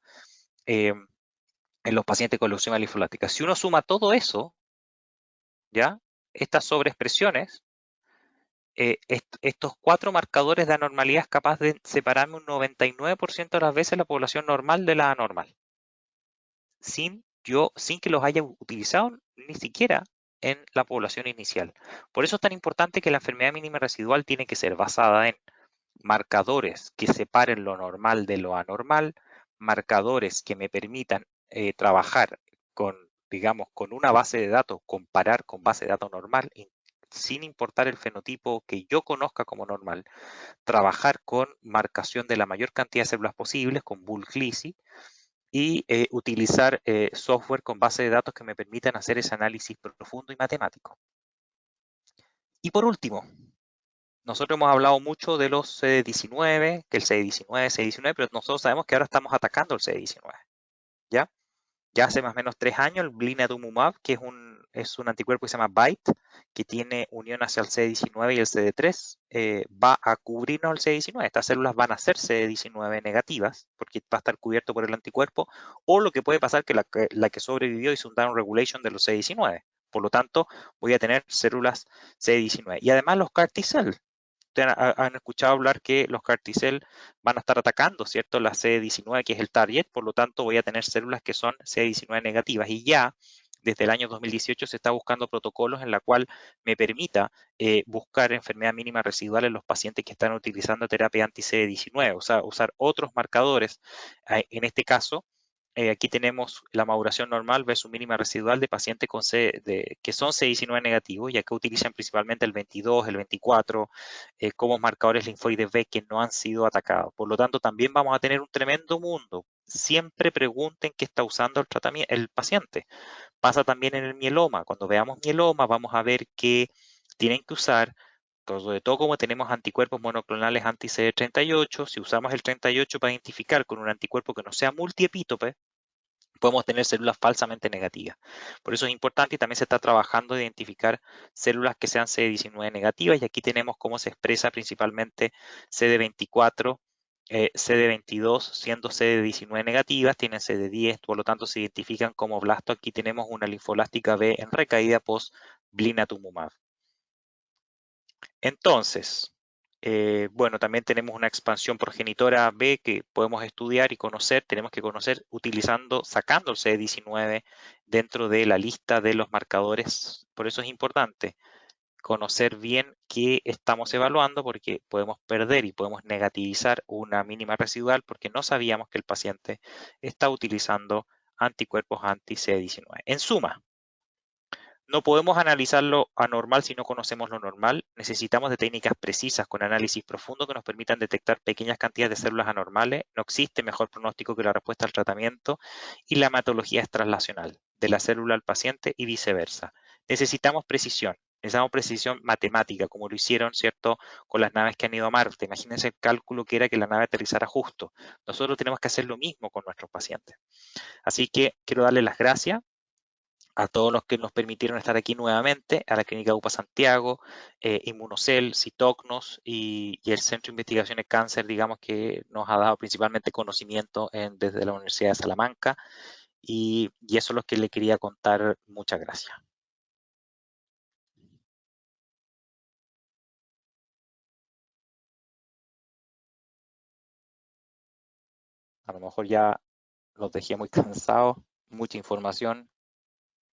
en los pacientes con leucemia linfoblástica. Si uno suma todo eso, ¿ya? Estas sobreexpresiones, estos 4 marcadores de anormalidad es capaz de separarme un 99% de las veces la población normal de la anormal, sin que los haya utilizado ni siquiera en la población inicial. Por eso es tan importante que la enfermedad mínima residual tiene que ser basada en marcadores que separen lo normal de lo anormal, marcadores que me permitan trabajar con, digamos, con una base de datos, comparar con base de datos normal, sin importar el fenotipo que yo conozca como normal, trabajar con marcación de la mayor cantidad de células posibles, con bulk Lisi, y utilizar software con base de datos que me permitan hacer ese análisis profundo y matemático. Y por último, nosotros hemos hablado mucho de los CD19, que el CD19, CD19, pero nosotros sabemos que ahora estamos atacando el CD19, ¿ya? Ya hace más o menos 3 años el blinatumomab, que es un anticuerpo que se llama BiTE, que tiene unión hacia el CD19 y el CD3, va a cubrirnos el CD19. Estas células van a ser CD19 negativas, porque va a estar cubierto por el anticuerpo, o lo que puede pasar que la que sobrevivió hizo un down regulation de los CD19. Por lo tanto, voy a tener células CD19. Y además los CAR T-cell. Ustedes han escuchado hablar que los CAR T-cell van a estar atacando, ¿cierto? La CD19, que es el target, por lo tanto voy a tener células que son CD19 negativas y ya desde el año 2018 se está buscando protocolos en la cual me permita buscar enfermedad mínima residual en los pacientes que están utilizando terapia anti-CD19, o sea, usar otros marcadores. En este caso, aquí tenemos la maduración normal versus mínima residual de pacientes que son CD19 negativos y acá utilizan principalmente el 22, el 24 como marcadores linfoides B que no han sido atacados. Por lo tanto, también vamos a tener un tremendo mundo. Siempre pregunten qué está usando el paciente. Pasa también en el mieloma. Cuando veamos mieloma vamos a ver que tienen que usar, sobre todo como tenemos anticuerpos monoclonales anti-CD38, si usamos el 38 para identificar con un anticuerpo que no sea multiepítope, podemos tener células falsamente negativas. Por eso es importante y también se está trabajando de identificar células que sean CD19 negativas y aquí tenemos cómo se expresa principalmente CD24, CD22 siendo CD19 negativas, tienen CD10, por lo tanto se identifican como blasto. Aquí tenemos una linfoblástica B en recaída post blinatumomab. Entonces, bueno, también tenemos una expansión progenitora B que podemos estudiar y conocer, tenemos que conocer sacando el CD19 dentro de la lista de los marcadores. Por eso es importante conocer bien qué estamos evaluando porque podemos perder y podemos negativizar una mínima residual porque no sabíamos que el paciente está utilizando anticuerpos anti-CD19. En suma, no podemos analizar lo anormal si no conocemos lo normal. Necesitamos de técnicas precisas con análisis profundo que nos permitan detectar pequeñas cantidades de células anormales. No existe mejor pronóstico que la respuesta al tratamiento y la hematología es traslacional de la célula al paciente y viceversa. Necesitamos precisión matemática, como lo hicieron, ¿cierto?, con las naves que han ido a Marte. Imagínense el cálculo que era que la nave aterrizara justo. Nosotros tenemos que hacer lo mismo con nuestros pacientes. Así que quiero darles las gracias a todos los que nos permitieron estar aquí nuevamente, a la Clínica UPA Santiago, Inmunocel, Citocnos y el Centro de Investigación de Cáncer, digamos que nos ha dado principalmente conocimiento desde la Universidad de Salamanca y eso es lo que le quería contar. Muchas gracias. A lo mejor ya los dejé muy cansados, mucha información.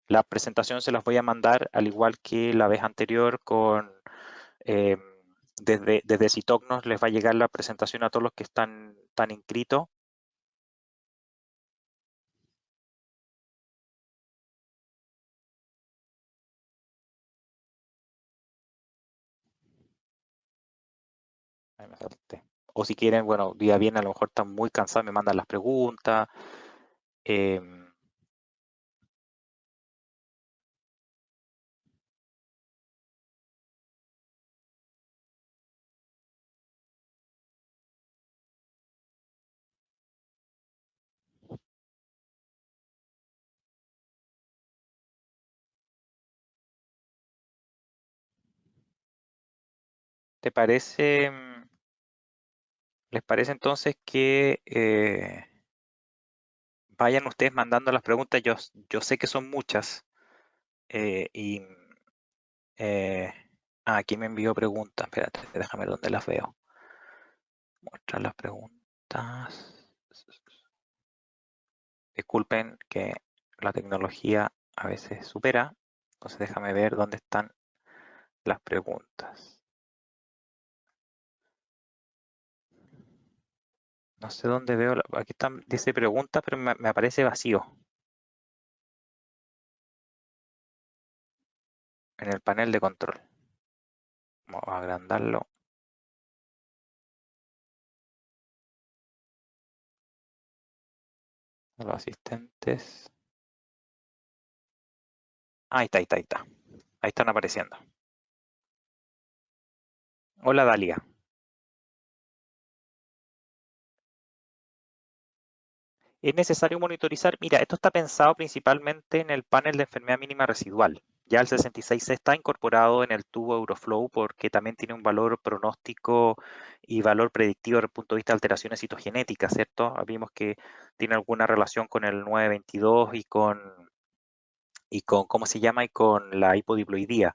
La presentación se las voy a mandar al igual que la vez anterior eh, desde Citognos les va a llegar la presentación a todos los que están inscritos. Ahí me salté. O si quieren, bueno, día bien, a lo mejor están muy cansados, me mandan las preguntas. em, ¿Te parece, les parece entonces que vayan ustedes mandando las preguntas? Yo sé que son muchas y eh, aquí me envió preguntas. Espérate, déjame ver dónde las veo. Mostrar las preguntas. Disculpen que la tecnología a veces supera. Entonces déjame ver dónde están las preguntas. No sé dónde veo. Aquí dice pregunta, pero me aparece vacío en el panel de control. Vamos a agrandarlo. Los asistentes. Ahí está, ahí está, ahí está. Ahí están apareciendo. Hola Dalia. ¿Es necesario monitorizar? Mira, esto está pensado principalmente en el panel de enfermedad mínima residual. Ya el 66C está incorporado en el tubo Euroflow porque también tiene un valor pronóstico y valor predictivo desde el punto de vista de alteraciones citogenéticas, ¿cierto? Vimos que tiene alguna relación con el 922 y con ¿cómo se llama? Y con la hipodiploidía.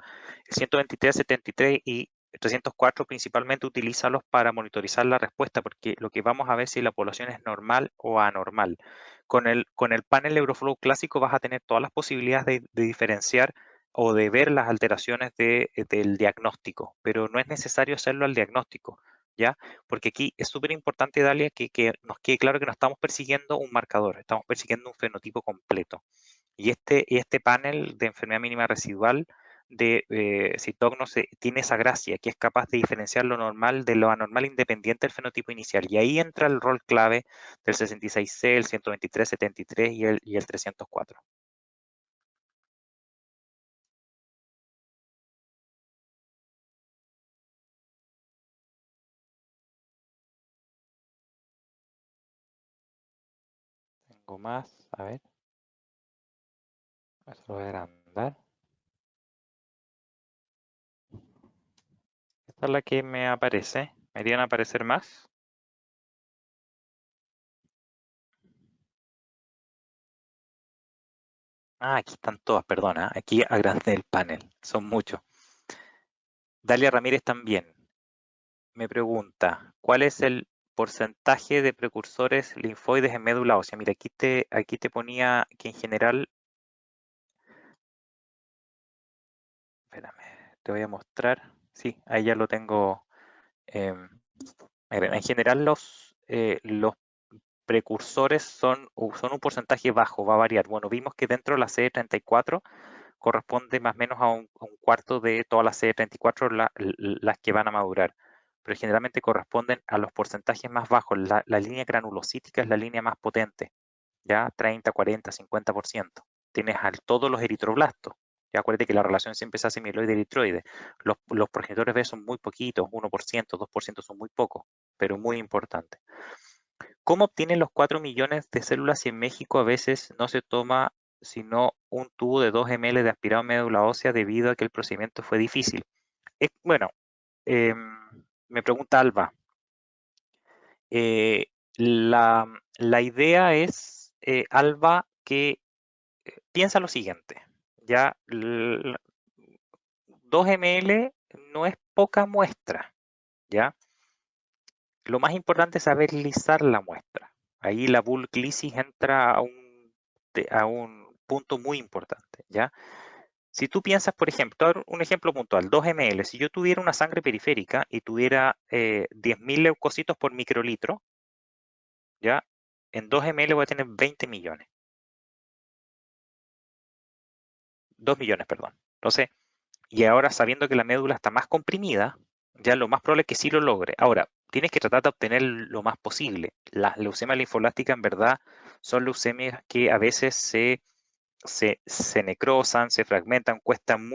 El 123, 73 y 304 principalmente utilízalos para monitorizar la respuesta, porque lo que vamos a ver si la población es normal o anormal. Con el panel Euroflow clásico vas a tener todas las posibilidades de diferenciar o de ver las alteraciones del diagnóstico, pero no es necesario hacerlo al diagnóstico, ¿ya? Porque aquí es súper importante, Dalia, que nos quede claro que no estamos persiguiendo un marcador, estamos persiguiendo un fenotipo completo. Y este panel de enfermedad mínima residual de Citognos tiene esa gracia, que es capaz de diferenciar lo normal de lo anormal independiente del fenotipo inicial. Y ahí entra el rol clave del 66C, el 123, 73 y el 304. Tengo más, a ver, eso lo voy a agrandar. Esta es la que me aparece. ¿Me irían a aparecer más? Ah, aquí están todas, perdona. Aquí agrandé el panel. Son muchos. Dalia Ramírez también me pregunta, ¿cuál es el porcentaje de precursores linfoides en médula ósea? Mira, aquí te ponía que en general, espérame, te voy a mostrar. Sí, ahí ya lo tengo. em, en general los precursores son un porcentaje bajo, va a variar. Bueno, vimos que dentro de la CD34 corresponde más o menos a un cuarto de todas las CD34 las que van a madurar, pero generalmente corresponden a los porcentajes más bajos. La línea granulocítica es la línea más potente, ya 30, 40, 50%. Tienes todos los eritroblastos. Ya acuérdate que la relación siempre se hace mieloide-eritroide. Los progenitores B son muy poquitos, 1%, 2% son muy pocos, pero muy importantes. ¿Cómo obtienen los 4 millones de células si en México a veces no se toma sino un tubo de 2 ml de aspirado a médula ósea debido a que el procedimiento fue difícil? Bueno, me pregunta Alba, eh, la idea es, Alba, que piensa lo siguiente, ya 2 ml no es poca muestra, ¿ya? Lo más importante es saber lisar la muestra. Ahí la bulk lysis entra a un punto muy importante, ¿ya? Si tú piensas, por ejemplo, te voy a dar un ejemplo puntual, 2 ml, si yo tuviera una sangre periférica y tuviera 10.000 leucocitos por microlitro, ¿ya? En 2 ml voy a tener 20 millones. 2 millones, perdón. Entonces, y ahora sabiendo que la médula está más comprimida, ya lo más probable es que sí lo logre. Ahora, tienes que tratar de obtener lo más posible. Las leucemias linfolásticas en verdad son leucemias que a veces se necrosan, se fragmentan, cuestan